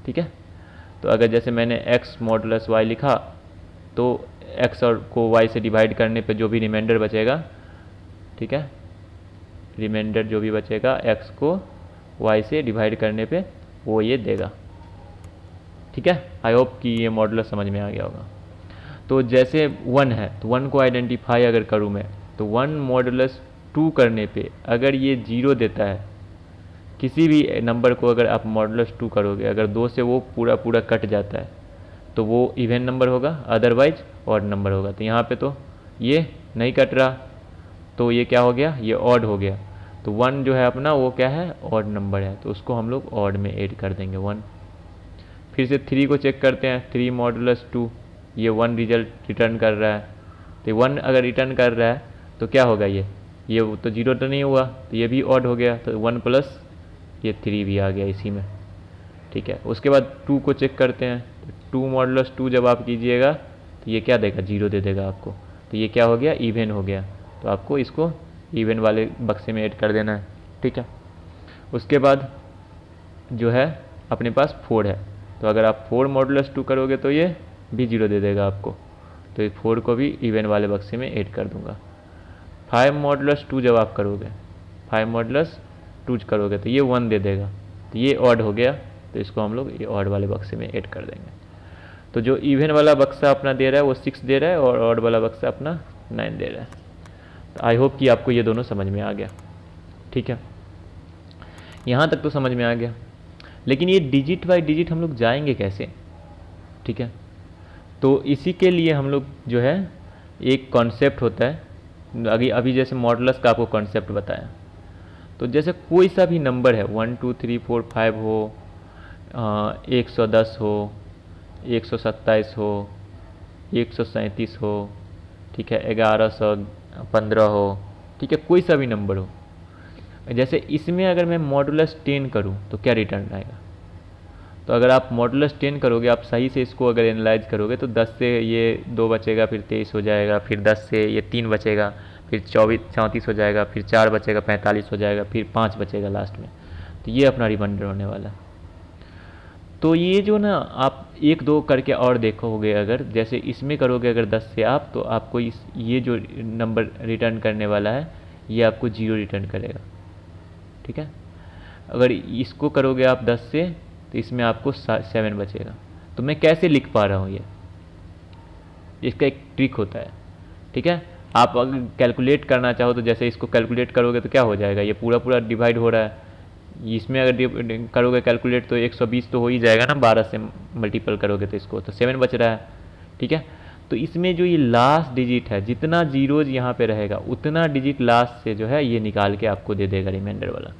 ठीक है। तो अगर जैसे मैंने x मॉडुलस y लिखा तो x और को y से डिवाइड करने पे जो भी रिमाइंडर बचेगा, ठीक है, रिमाइंडर जो भी बचेगा x को y से डिवाइड करने पे वो ये देगा, ठीक है। आई होप कि ये मॉडुलस समझ में आ गया होगा। तो जैसे 1 है तो 1 को आइडेंटिफाई अगर करूँ मैं तो 1 मॉडुलस 2 करने पे अगर ये 0 देता है, किसी भी नंबर को अगर आप मॉडुलस 2 करोगे, अगर 2 से वो पूरा पूरा कट जाता है तो वो इवन नंबर होगा, अदरवाइज ऑड नंबर होगा। तो यहाँ पे तो ये नहीं कट रहा तो ये क्या हो गया, ये ऑड हो गया। तो 1 जो है अपना वो क्या है, ऑड नंबर है, तो उसको हम लोग ऑड में ऐड कर देंगे 1। फिर से 3 को चेक करते हैं, 3 मॉडुलस 2, ये 1 रिजल्ट रिटर्न कर रहा है। तो 1 अगर रिटर्न कर रहा है तो क्या होगा, ये तो 0 तो नहीं हुआ, तो ये भी ऑड हो गया। तो 1 प्लस ये 3 भी आ गया इसी में, ठीक है। उसके बाद 2 को चेक करते हैं, 2 मॉडुलस 2 जब आप कीजिएगा तो ये क्या देगा, 0 दे देगा आपको। तो ये क्या हो गया, इवन हो गया। तो आपको इसको इवन वाले बक्से में ऐड कर देना है, ठीक है। उसके बाद जो है अपने पास 4 है, तो अगर आप 4 मॉडुलस 2 करोगे तो ये भी 0 दे देगा आपको, तो इस 4 को भी इवन वाले बक्से में ऐड कर दूंगा। 5 मॉडुलस 2 जब आप करोगे, 5 मॉडुलस 2 करोगे तो ये 1 दे देगा, तो ये ऑड हो गया, तो इसको हम लोग ये ऑड वाले बक्से में ऐड कर देंगे। तो जो इवन वाला बक्सा अपना दे रहा है वो 6 दे रहा है और ऑड वाला बक्सा अपना 9 दे रहा है। तो आई होप कि आपको ये दोनों समझ में आ गया, ठीक है। यहाँ तक तो समझ में आ गया, लेकिन ये डिजिट बाई डिजिट हम लोग जाएंगे कैसे, ठीक है। तो इसी के लिए हम लोग जो है एक कॉन्सेप्ट होता है, अभी जैसे मॉडुलस का आपको कॉन्सेप्ट बताया। तो जैसे कोई सा भी नंबर है 1 2 3 4 5 हो, 110 हो, 127 हो, 137 हो, ठीक है, 1115 हो, ठीक है, कोई सा भी नंबर हो। जैसे इसमें अगर मैं मॉडुलस 10 करूँ तो क्या रिटर्न आएगा। तो अगर आप मॉडुलस 10 करोगे, आप सही से इसको अगर एनालाइज करोगे तो 10 से ये 2 बचेगा, फिर 23 हो जाएगा, फिर 10 से ये 3 बचेगा, फिर 34 हो जाएगा, फिर 4 बचेगा 45 हो जाएगा, फिर 5 बचेगा लास्ट में। तो ये अपना रिमाइंडर होने वाला है। तो ये जो ना आप 1 2 करके और देखोगे, अगर जैसे इसमें करोगे अगर 10 से आप, तो आपको ये जो नंबर रिटर्न करने वाला है ये आपको 0 रिटर्न करेगा, ठीक है। अगर इसको करोगे आप 10 से तो इसमें आपको 7 बचेगा। तो मैं कैसे लिख पा रहा हूँ ये, इसका एक ट्रिक होता है, ठीक है। आप अगर कैलकुलेट करना चाहो तो जैसे इसको कैलकुलेट करोगे तो क्या हो जाएगा, ये पूरा पूरा डिवाइड हो रहा है, इसमें अगर करोगे कैलकुलेट तो 120 तो हो ही जाएगा ना, 12 से मल्टीपल करोगे तो इसको तो 7 बच रहा है, ठीक है। तो इसमें जो ये लास्ट डिजिट है, जितना जीरोज यहाँ पे रहेगा उतना डिजिट लास्ट से जो है ये निकाल के आपको दे देगा रिमाइंडर वाला।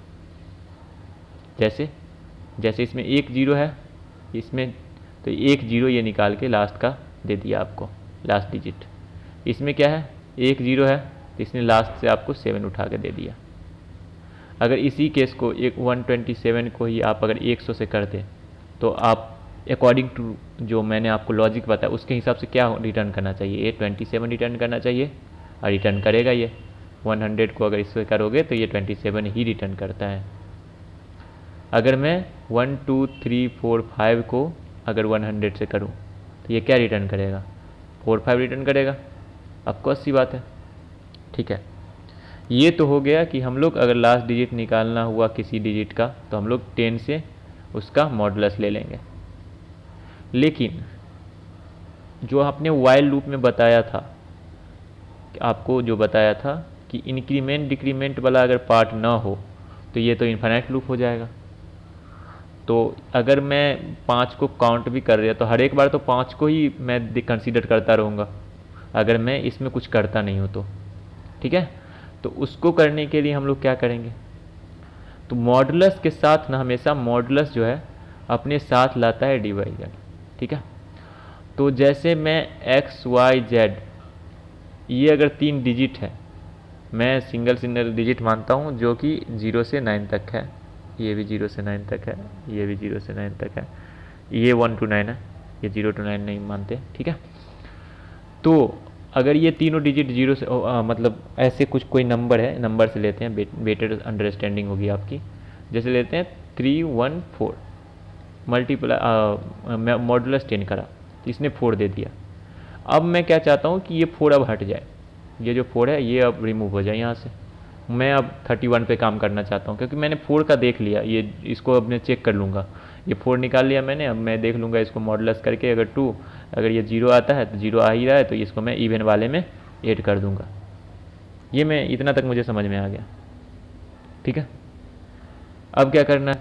जैसे इसमें 1 0 है इसमें, तो 1 0 ये निकाल के लास्ट का दे दिया आपको, लास्ट डिजिट। इसमें क्या है, 1 0 है तो इसने लास्ट से आपको 7 उठा के दे दिया। अगर इसी केस को 127 को ही आप अगर 100 से करते तो आप अकॉर्डिंग टू जो मैंने आपको लॉजिक बताया उसके हिसाब से क्या रिटर्न करना चाहिए, ये 27 रिटर्न करना चाहिए, और रिटर्न करेगा ये। 100 को अगर इससे करोगे तो ये 27 ही रिटर्न करता है। अगर मैं 1 2 3 4 5 को अगर 100 से करूं तो ये क्या रिटर्न करेगा, 4 5 रिटर्न करेगा, आपको 80 बात है, ठीक है। ये तो हो गया कि हम लोग अगर लास्ट डिजिट निकालना हुआ किसी डिजिट का तो हम लोग 10 से उसका मॉडुलस ले लेंगे। लेकिन जो आपने वाइल लूप में बताया था, आपको जो बताया था कि इंक्रीमेंट डिक्रीमेंट वाला अगर पार्ट ना हो तो ये तो इन्फिनिट लूप हो जाएगा। तो अगर मैं 5 को काउंट भी कर रहा तो हर एक बार तो 5 को ही मैं कंसीडर करता रहूँगा अगर मैं इसमें कुछ करता नहीं हूँ तो, ठीक है। तो उसको करने के लिए हम लोग क्या करेंगे, तो मॉडुलस के साथ ना हमेशा मॉडुलस जो है अपने साथ लाता है डिवाइजर, ठीक है। तो जैसे मैं x y z ये अगर 3 डिजिट है मैं सिंगल सिंगल डिजिट मानता हूँ जो कि 0 से 9 तक है। ये भी 0 से 9 तक है, ये भी 0 से 9 तक है, ये 1 to 9 है, ये 0 to 9 नहीं मानते, ठीक है। तो अगर ये तीनों डिजिट 0 से मतलब ऐसे कुछ कोई नंबर है, नंबर से लेते हैं, बेटर अंडरस्टैंडिंग होगी आपकी। जैसे लेते हैं 314 मल्टीप्लाई मॉडुलस 10 करा तो इसने 4 दे दिया। अब मैं क्या चाहता हूँ कि ये 4 अब हट जाए, ये जो 4 है ये अब रिमूव हो जाए यहाँ से। मैं अब 31 पे काम करना चाहता हूँ क्योंकि मैंने 4 का देख लिया, ये इसको अब मैं चेक कर लूँगा। ये 4 निकाल लिया मैंने, अब मैं देख लूँगा इसको मॉडुलस करके, अगर 2 अगर ये 0 आता है तो 0 आ ही रहा है तो इसको मैं इवन वाले में ऐड कर दूँगा। ये मैं इतना तक मुझे समझ में आ गया, ठीक है। अब क्या करना है,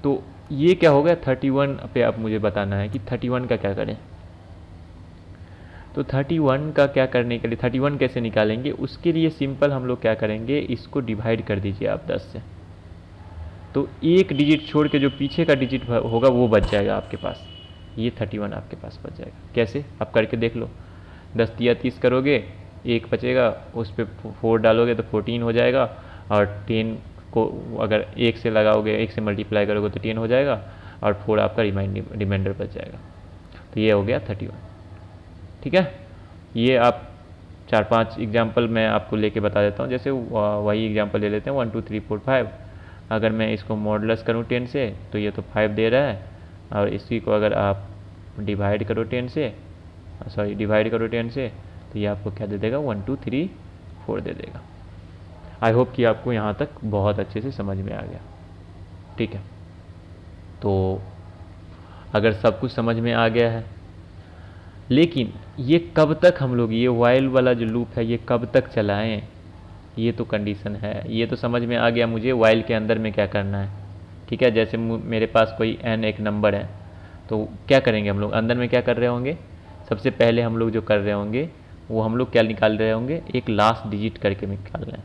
तो ये क्या हो गया 31 पे अब मुझे बताना है कि 31 का क्या करें। तो 31 का क्या करने के लिए 31 कैसे निकालेंगे, उसके लिए सिंपल हम लोग क्या करेंगे, इसको डिवाइड कर दीजिए आप 10 से। तो एक डिजिट छोड़ के जो पीछे का डिजिट होगा वो बच जाएगा आपके पास, ये 31 आपके पास बच जाएगा। कैसे, आप करके देख लो। 10 या 30 करोगे, एक बचेगा, उस पर 4 डालोगे तो 14 हो जाएगा, और 10 को अगर 1 से लगाओगे, 1 से मल्टीप्लाई करोगे तो 10 हो जाएगा, और 4 आपका रिमाइंडर बच जाएगा। तो ये हो गया 31, ठीक है। ये आप 4-5 एग्जाम्पल मैं आपको लेके बता देता हूँ। जैसे वही एग्जाम्पल ले लेते हैं 1 2 3 4 5। अगर मैं इसको मॉडुलस करूँ 10 से तो ये तो 5 दे रहा है, और इसी को अगर आप डिवाइड करो 10 से, डिवाइड करो 10 से, तो ये आपको क्या दे देगा 1 2 3 4 दे देगा। आई होप कि आपको यहाँ तक बहुत अच्छे से समझ में आ गया, ठीक है। तो अगर सब कुछ समझ में आ गया है, लेकिन ये कब तक हम लोग ये वाइल वाला जो लूप है ये कब तक चलाएं, ये तो कंडीशन है। ये तो समझ में आ गया मुझे वाइल के अंदर में क्या करना है, ठीक है। जैसे मेरे पास कोई n एक नंबर है, तो क्या करेंगे हम लोग, अंदर में क्या कर रहे होंगे, सबसे पहले हम लोग जो कर रहे होंगे वो हम लोग क्या निकाल रहे होंगे, एक लास्ट डिजिट करके निकाल रहे हैं।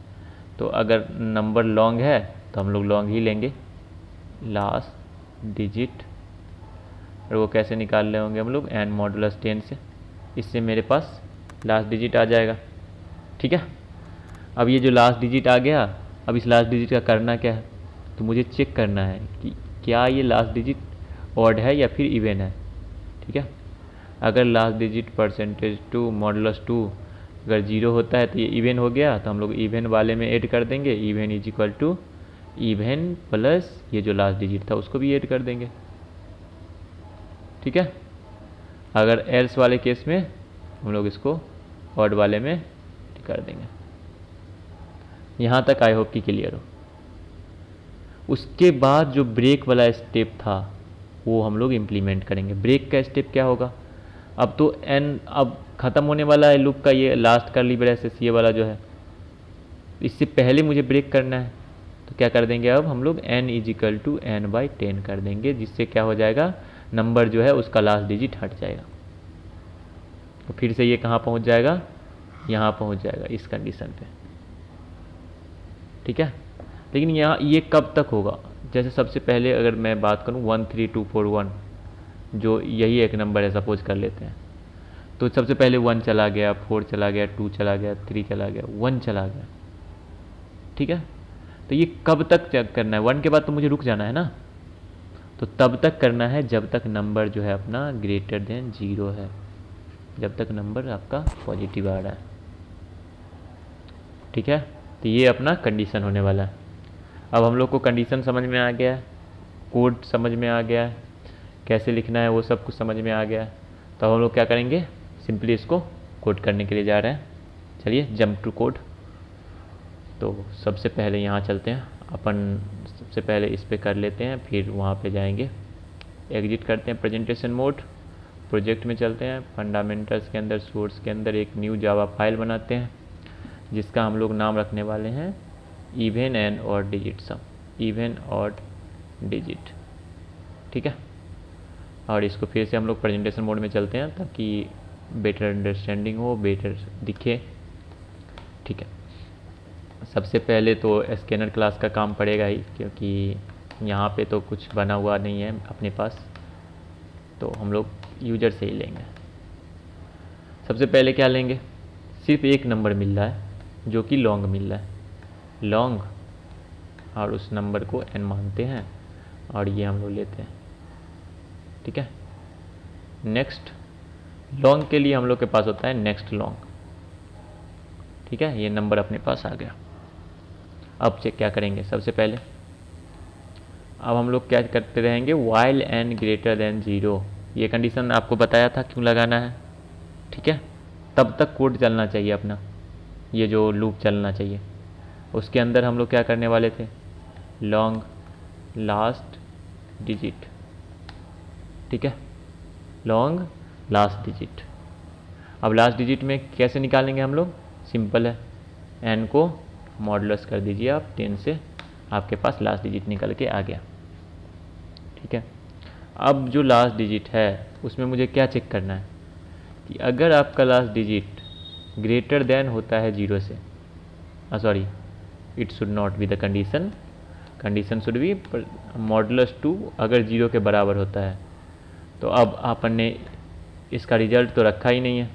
तो अगर नंबर लॉन्ग है तो हम लोग लॉन्ग ही लेंगे, लास्ट डिजिट। और वो कैसे निकाल रहे होंगे हम लोग, n मॉडुलस 10 से, इससे मेरे पास लास्ट डिजिट आ जाएगा, ठीक है। अब ये जो लास्ट डिजिट आ गया, अब इस लास्ट डिजिट का करना क्या है, तो मुझे चेक करना है कि क्या ये लास्ट डिजिट ऑड है या फिर इवन है, ठीक है। अगर लास्ट डिजिट %2 मॉडुलस 2 अगर 0 होता है तो ये इवन हो गया, तो हम लोग इवन वाले में ऐड कर देंगे, even is equal to even plus ये जो लास्ट डिजिट था उसको भी ऐड कर देंगे, ठीक है। अगर एल्स वाले केस में हम लोग इसको ऑड वाले में कर देंगे। यहाँ तक आई होप कि क्लियर हो। उसके बाद जो ब्रेक वाला स्टेप था वो हम लोग इम्प्लीमेंट करेंगे। ब्रेक का स्टेप क्या होगा, अब तो n अब ख़त्म होने वाला है लूप का, ये लास्ट कर्ली ब्रेसेस ये वाला जो है, इससे पहले मुझे ब्रेक करना है, तो क्या कर देंगे, अब हम लोग n is equal to n/10 कर देंगे, जिससे क्या हो जाएगा, नंबर जो है उसका लास्ट डिजिट हट जाएगा। तो फिर से ये कहाँ पहुँच जाएगा, यहाँ पहुँच जाएगा इस कंडीशन पे, ठीक है। लेकिन यहाँ ये कब तक होगा, जैसे सबसे पहले अगर मैं बात करूँ 13241, जो यही एक नंबर है सपोज कर लेते हैं, तो सबसे पहले 1 चला गया, 4 चला गया, 2 चला गया, 3 चला गया, 1 चला गया, ठीक है। तो ये कब तक चेक करना है, 1 के बाद तो मुझे रुक जाना है ना, तो तब तक करना है जब तक नंबर जो है अपना ग्रेटर देन 0 है, जब तक नंबर आपका पॉजिटिव आ रहा है, ठीक है। तो ये अपना कंडीशन होने वाला है। अब हम लोग को कंडीशन समझ में आ गया है, कोड समझ में आ गया है, कैसे लिखना है वो सब कुछ समझ में आ गया है। तो हम लोग क्या करेंगे, सिंपली इसको कोड करने के लिए जा रहे हैं। चलिए जंप टू कोड। तो सबसे पहले यहाँ चलते हैं अपन, सबसे पहले इस पे कर लेते हैं, फिर वहाँ पे जाएंगे, एग्जिट करते हैं प्रेजेंटेशन मोड, प्रोजेक्ट में चलते हैं, फंडामेंटल्स के अंदर सोर्स के अंदर एक न्यू जावा फाइल बनाते हैं, जिसका हम लोग नाम रखने वाले हैं even and odd digit some, even odd digit, ठीक है। और इसको फिर से हम लोग प्रेजेंटेशन मोड में चलते हैं ताकि बेटर अंडरस्टैंडिंग हो, बेटर दिखे, ठीक है। सबसे पहले तो स्कैनर क्लास का काम पड़ेगा ही, क्योंकि यहाँ पे तो कुछ बना हुआ नहीं है अपने पास, तो हम लोग यूजर से ही लेंगे। सबसे पहले क्या लेंगे, सिर्फ एक नंबर मिल रहा है, जो कि लॉन्ग मिल रहा है, लॉन्ग, और उस नंबर को n मानते हैं और ये हम लोग लेते हैं। ठीक है, नेक्स्ट लॉन्ग के लिए हम लोग के पास होता है नेक्स्ट लॉन्ग। ठीक है, ये नंबर अपने पास आ गया। अब चेक क्या करेंगे, सबसे पहले अब हम लोग क्या करते रहेंगे, वाइल n ग्रेटर देन 0, ये कंडीशन आपको बताया था क्यों लगाना है। ठीक है, तब तक कोड चलना चाहिए अपना, ये जो लूप चलना चाहिए। उसके अंदर हम लोग क्या करने वाले थे, लॉन्ग लास्ट डिजिट। ठीक है, लॉन्ग लास्ट डिजिट। अब लास्ट डिजिट में कैसे निकालेंगे हम लोग, सिंपल है, n को मॉडुलस कर दीजिए आप 10 से, आपके पास लास्ट डिजिट निकल के आ गया। ठीक है, अब जो लास्ट डिजिट है उसमें मुझे क्या चेक करना है कि अगर आपका लास्ट डिजिट ग्रेटर देन होता है 0 से, sorry, it should not be the condition, condition should be modulus 2 अगर 0 के बराबर होता है। तो अब अपन ने इसका रिजल्ट तो रखा ही नहीं है,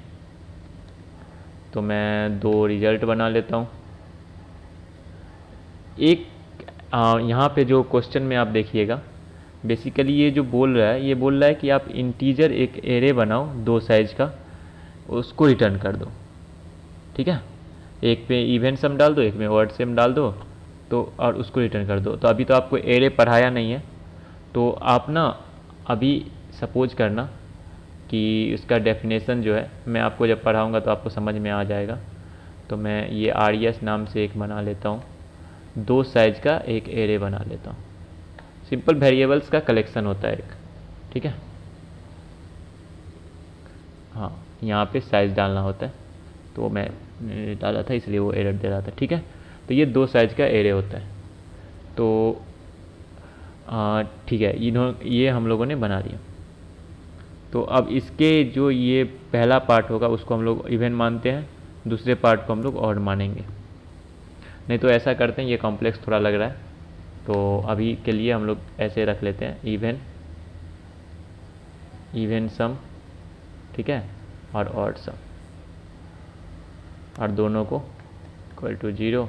तो मैं 2 रिजल्ट बना लेता हूँ। एक यहाँ पे जो क्वेश्चन में आप देखिएगा, बेसिकली ये जो बोल रहा है, ये बोल रहा है कि आप इंटीजर एक एरे बनाओ 2 साइज का, उसको रिटर्न कर दो। ठीक है, एक पे इवन सम डाल दो, एक में वर्ड सम डाल दो, तो और उसको रिटर्न कर दो। तो अभी तो आपको एरे पढ़ाया नहीं है, तो आप ना अभी सपोज करना कि इसका डेफिनेशन जो है मैं आपको जब पढ़ाऊँगा तो आपको समझ में आ जाएगा। तो मैं ये RES नाम से एक बना लेता हूँ, 2 साइज का एक एरे बना लेता हूँ। सिंपल वेरिएबल्स का कलेक्शन होता है एक। ठीक है, हाँ, यहाँ पे साइज डालना होता है, तो मैं डाला था इसलिए वो एरर दे रहा था। ठीक है, तो ये 2 साइज का एरे होता है। तो ठीक है, ये हम लोगों ने बना दिया। तो अब इसके जो ये पहला पार्ट होगा उसको हम लोग इवन मानते हैं, दूसरे पार्ट को हम लोग ऑड मानेंगे। नहीं तो ऐसा करते हैं, ये कॉम्प्लेक्स थोड़ा लग रहा है, तो अभी के लिए हम लोग ऐसे रख लेते हैं, इवन सम, ठीक है, और ऑड सम, और दोनों को इक्वल टू 0,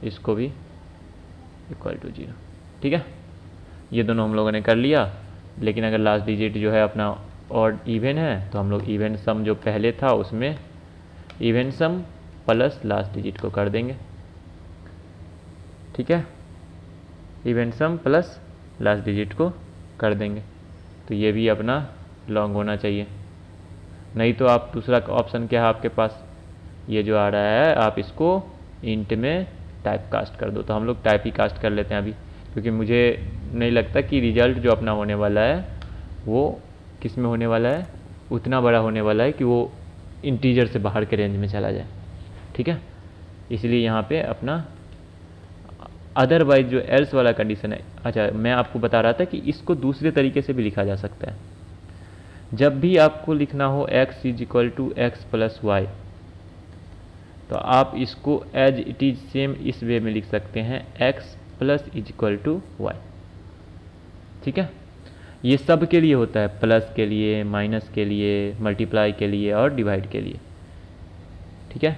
इसको भी इक्वल टू 0। ठीक है, ये दोनों हम लोगों ने कर लिया। लेकिन अगर लास्ट डिजिट जो है अपना ऑड इवन है, तो हम लोग इवन सम जो पहले था उसमें even sum plus last digit को कर देंगे। ठीक है, even sum plus last digit को कर देंगे, तो ये भी अपना लॉन्ग होना चाहिए। नहीं तो आप दूसरा ऑप्शन क्या है आपके पास, ये जो आ रहा है आप इसको इंट में टाइप कास्ट कर दो। तो हम लोग टाइप ही कास्ट कर लेते हैं अभी, क्योंकि मुझे नहीं लगता कि रिजल्ट जो अपना होने वाला है वो किस में होने वाला है, उतना बड़ा होने वाला है कि वो इंटीजर से बाहर के रेंज में चला जाए। ठीक है, इसलिए यहाँ पे अपना अदरवाइज जो एल्स वाला कंडीशन है, अच्छा मैं आपको बता रहा था कि इसको दूसरे तरीके से भी लिखा जा सकता है। जब भी आपको लिखना हो x is equal to x plus y, तो आप इसको एज इट इज सेम इस वे में लिख सकते हैं, x plus is equal to y. ठीक है, ये सब के लिए होता है, प्लस के लिए, माइनस के लिए, मल्टीप्लाई के लिए और डिवाइड के लिए। ठीक है,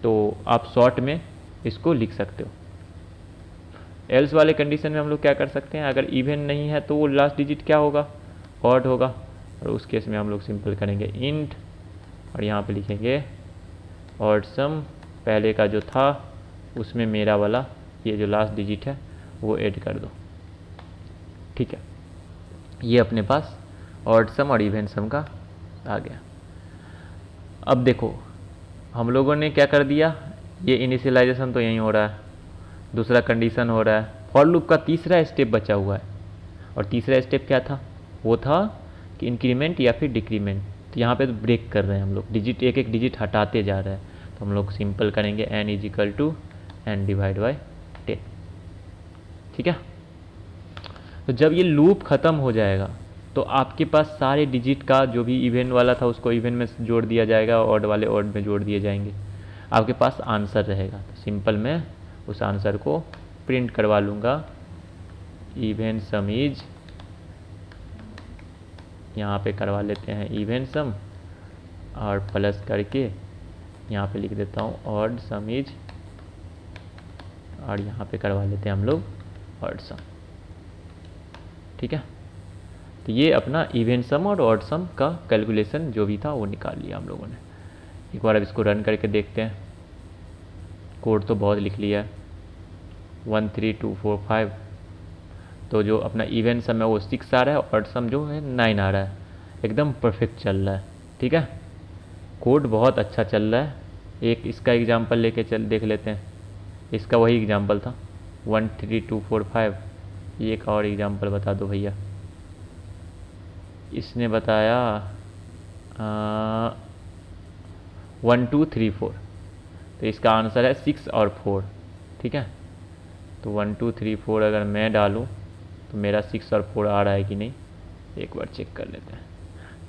तो आप शॉर्ट में इसको लिख सकते हो। एल्स वाले कंडीशन में हम लोग क्या कर सकते हैं, अगर इवन नहीं है तो वो लास्ट डिजिट क्या होगा, ऑड होगा, और उस केस में हम लोग सिंपल करेंगे इंट, और यहाँ पे लिखेंगे ऑड सम, पहले का जो था उसमें मेरा वाला ये जो लास्ट डिजिट है वो ऐड कर दो। ठीक है, ये अपने पास ऑड सम और इवन सम का आ गया। अब देखो हम लोगों ने क्या कर दिया, ये इनिशियलाइजेशन तो यहीं हो रहा है, दूसरा कंडीशन हो रहा है, फॉर लूप का तीसरा स्टेप बचा हुआ है। और तीसरा स्टेप क्या था, वो था कि इंक्रीमेंट या फिर डिक्रीमेंट। तो यहाँ पे तो ब्रेक कर रहे हैं हम लोग, डिजिट एक एक डिजिट हटाते जा रहे हैं, तो हम लोग सिंपल करेंगे n is equal to n divide by 10। ठीक है, तो जब ये लूप ख़त्म हो जाएगा तो आपके पास सारे डिजिट का जो भी इवन वाला था उसको इवन में जोड़ दिया जाएगा, ऑड वाले ऑड में जोड़ दिए जाएंगे, आपके पास आंसर रहेगा। तो सिंपल मैं उस आंसर को प्रिंट करवा लूँगा, इवन सम इज, यहाँ पे करवा लेते हैं इवन सम और प्लस करके यहाँ पे लिख देता हूँ ऑड सम इज, और यहाँ पे करवा लेते हैं हम लोग ऑड सम। ठीक है, तो ये अपना इवन सम और ऑड सम का कैलकुलेशन जो भी था वो निकाल लिया हम लोगों ने। एक बार अब इसको रन करके देखते हैं। कोड तो बहुत लिख लिया है, 1 3 2 4 5, तो जो अपना इवन सम है वो 6 आ रहा है, ऑड सम जो है 9 आ रहा है, एकदम परफेक्ट चल रहा है। ठीक है, कोड बहुत अच्छा चल रहा है। एक इसका एग्जांपल लेके चल देख लेते हैं। इसका वही एग्जांपल था 1 3 2 4 5। एक और एग्जांपल बता दो भैया। इसने बताया 1 2 3 4, तो इसका आंसर है 6 और 4। ठीक है, तो 1 2 3 4 अगर मैं डालूँ तो मेरा 6 और 4 आ रहा है कि नहीं, एक बार चेक कर लेते हैं।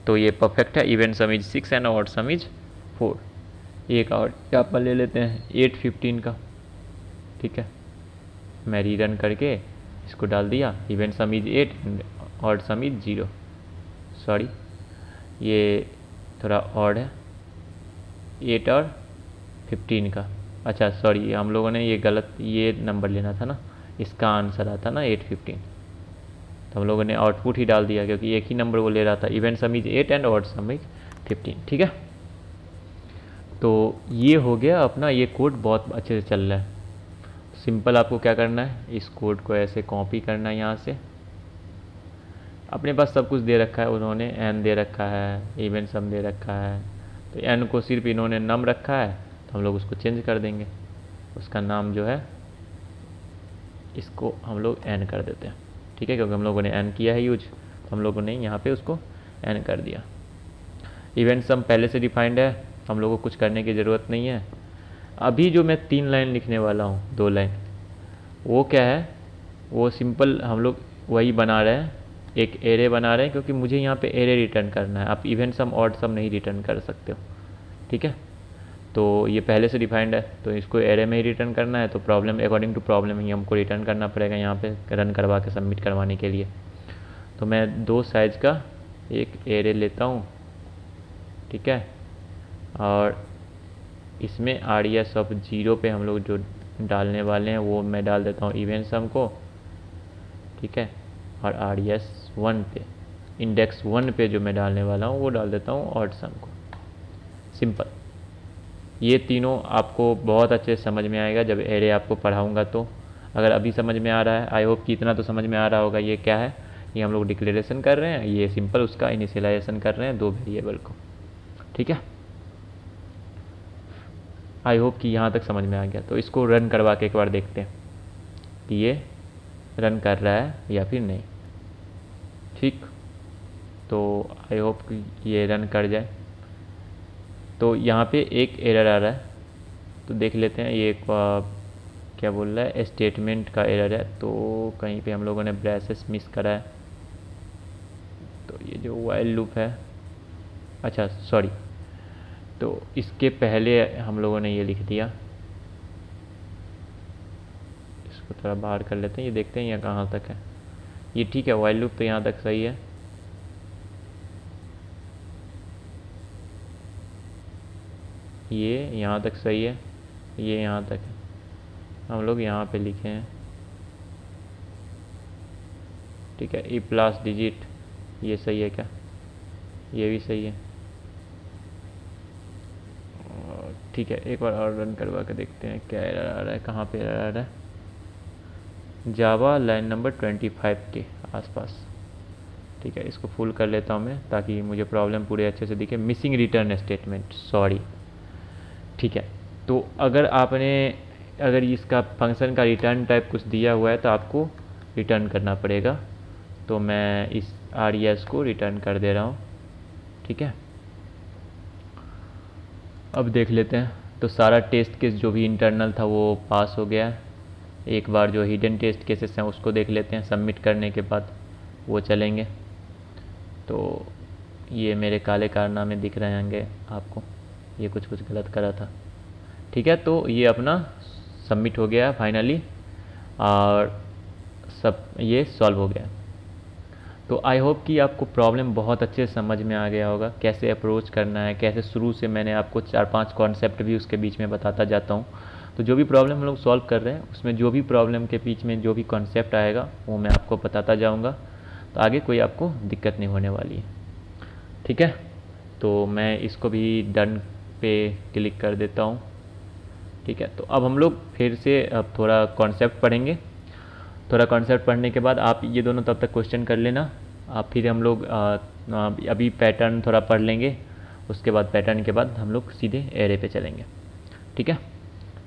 तो ये परफेक्ट है, even some is 6 and odd some is 4। एक और एग्जाम्पल ले लेते हैं 8 15 का। ठीक है, मैं रीरन करके इसको डाल दिया, even some is 8 and odd some is 0। Sorry, ये थोड़ा ऑड है, 8 और 15 का। अच्छा सॉरी, हम लोगों ने ये गलत, ये नंबर लेना था ना, इसका आंसर आता ना 8 15, तो हम लोगों ने आउटपुट ही डाल दिया क्योंकि एक ही नंबर वो ले रहा था। Even some is 8 and odd some is 15। ठीक है, तो ये हो गया अपना, ये कोड बहुत अच्छे से चल रहा है। सिंपल आपको क्या करना है, इस कोड को ऐसे कॉपी करना है यहाँ से। अपने पास सब कुछ दे रखा है उन्होंने, एन दे रखा है, इवन सम दे रखा है, तो एन को सिर्फ इन्होंने नम रखा है, तो हम लोग उसको चेंज कर देंगे। उसका नाम जो है, इसको हम लोग एन कर देते हैं। ठीक है, क्योंकि हम लोगों ने एन किया है यूज, तो हम लोगों ने यहाँ पे उसको एन कर दिया। इवेंट सम पहले से डिफाइंड है, हम लोगों को कुछ करने की ज़रूरत नहीं है। अभी जो मैं 3 लाइन लिखने वाला हूँ, 2 लाइन, वो क्या है, वो सिंपल हम लोग वही बना रहे हैं, एक एरे बना रहे हैं, क्योंकि मुझे यहाँ पे एरे रिटर्न करना है। आप इवेंट सम ऑड सम नहीं रिटर्न कर सकते हो। ठीक है, तो ये पहले से डिफाइंड है, तो इसको एरे में ही रिटर्न करना है, तो प्रॉब्लम अकॉर्डिंग टू प्रॉब्लम ही हमको रिटर्न करना पड़ेगा यहाँ पे रन करवा के सबमिट करवाने के लिए। तो मैं 2 साइज का एक एरे लेता हूँ। ठीक है, और इसमें आरडीएस ऑफ 0 पे हम लोग जो डालने वाले हैं वो मैं डाल देता हूँ इवेंट सम को। ठीक है, और आरडीएस 1 पे, इंडेक्स 1 पे जो मैं डालने वाला हूँ वो डाल देता हूँ ऑड सम को। सिंपल, ये तीनों आपको बहुत अच्छे से समझ में आएगा जब एरे आपको पढ़ाऊँगा। तो अगर अभी समझ में आ रहा है, आई होप कि इतना तो समझ में आ रहा होगा। ये क्या है, ये हम लोग डिक्लेरेशन कर रहे हैं, ये सिंपल उसका इनिशियलाइजेशन कर रहे हैं 2 वेरिएबल को। ठीक है, आई होप कि यहाँ तक समझ में आ गया। तो इसको रन करवा के एक बार देखते हैं कि ये रन कर रहा है या फिर नहीं। ठीक, तो आई होप कि ये रन कर जाए। तो यहाँ पे एक एरर आ रहा है, तो देख लेते हैं ये क्या बोल रहा है, स्टेटमेंट का एरर है। तो कहीं पे हम लोगों ने ब्रेसेस मिस करा है, तो ये जो व्हाइल लूप है, अच्छा सॉरी, तो इसके पहले हम लोगों ने ये लिख दिया। इसको थोड़ा बाहर कर लेते हैं, ये देखते हैं ये कहाँ तक है। ये ठीक है, व्हाइल लूप तो यहाँ तक सही है। ये यहाँ तक सही है, ये यहाँ तक है। हम लोग यहाँ पे लिखे हैं। ठीक है, ई प्लस डिजिट, ये सही है क्या, ये भी सही है। ठीक है, एक बार और रन करवा के देखते हैं क्या एरर आ रहा है, कहाँ पे एरर आ रहा है। जावा लाइन नंबर 25 के आसपास। ठीक है, इसको फुल कर लेता हूँ मैं ताकि मुझे प्रॉब्लम पूरे अच्छे से दिखे। Missing return statement, sorry. ठीक है, तो अगर इसका फंक्शन का रिटर्न टाइप कुछ दिया हुआ है तो आपको रिटर्न करना पड़ेगा। तो मैं इस आरडीएस को रिटर्न कर दे रहा हूँ। ठीक है, अब देख लेते हैं। तो सारा टेस्ट केस जो भी इंटरनल था वो पास हो गया। एक बार जो हिडन टेस्ट केसेस हैं उसको देख लेते हैं, सबमिट करने के बाद वो चलेंगे। तो ये मेरे काले कारनामे दिख रहे होंगे आपको, ये कुछ गलत करा था। ठीक है, तो ये अपना सबमिट हो गया फाइनली, और सब ये सॉल्व हो गया। तो आई होप कि आपको प्रॉब्लम बहुत अच्छे से समझ में आ गया होगा, कैसे अप्रोच करना है, कैसे शुरू से मैंने आपको 4-5 कॉन्सेप्ट भी उसके बीच में बताता जाता हूँ। तो जो भी प्रॉब्लम हम लोग सॉल्व कर रहे हैं उसमें जो भी प्रॉब्लम के बीच में जो भी कॉन्सेप्ट आएगा वो मैं आपको बताता जाऊँगा, तो आगे कोई आपको दिक्कत नहीं होने वाली है। ठीक है, तो मैं इसको भी डन पे क्लिक कर देता हूँ। ठीक है, तो अब हम लोग फिर से अब थोड़ा कॉन्सेप्ट पढ़ेंगे। थोड़ा कॉन्सेप्ट पढ़ने के बाद आप ये दोनों तब तक क्वेश्चन कर लेना। आप फिर हम लोग अभी पैटर्न थोड़ा पढ़ लेंगे, उसके बाद पैटर्न के बाद हम लोग सीधे एरे पे चलेंगे। ठीक है,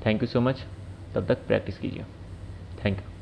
थैंक यू सो मच, तब तक प्रैक्टिस कीजिए। Thank you.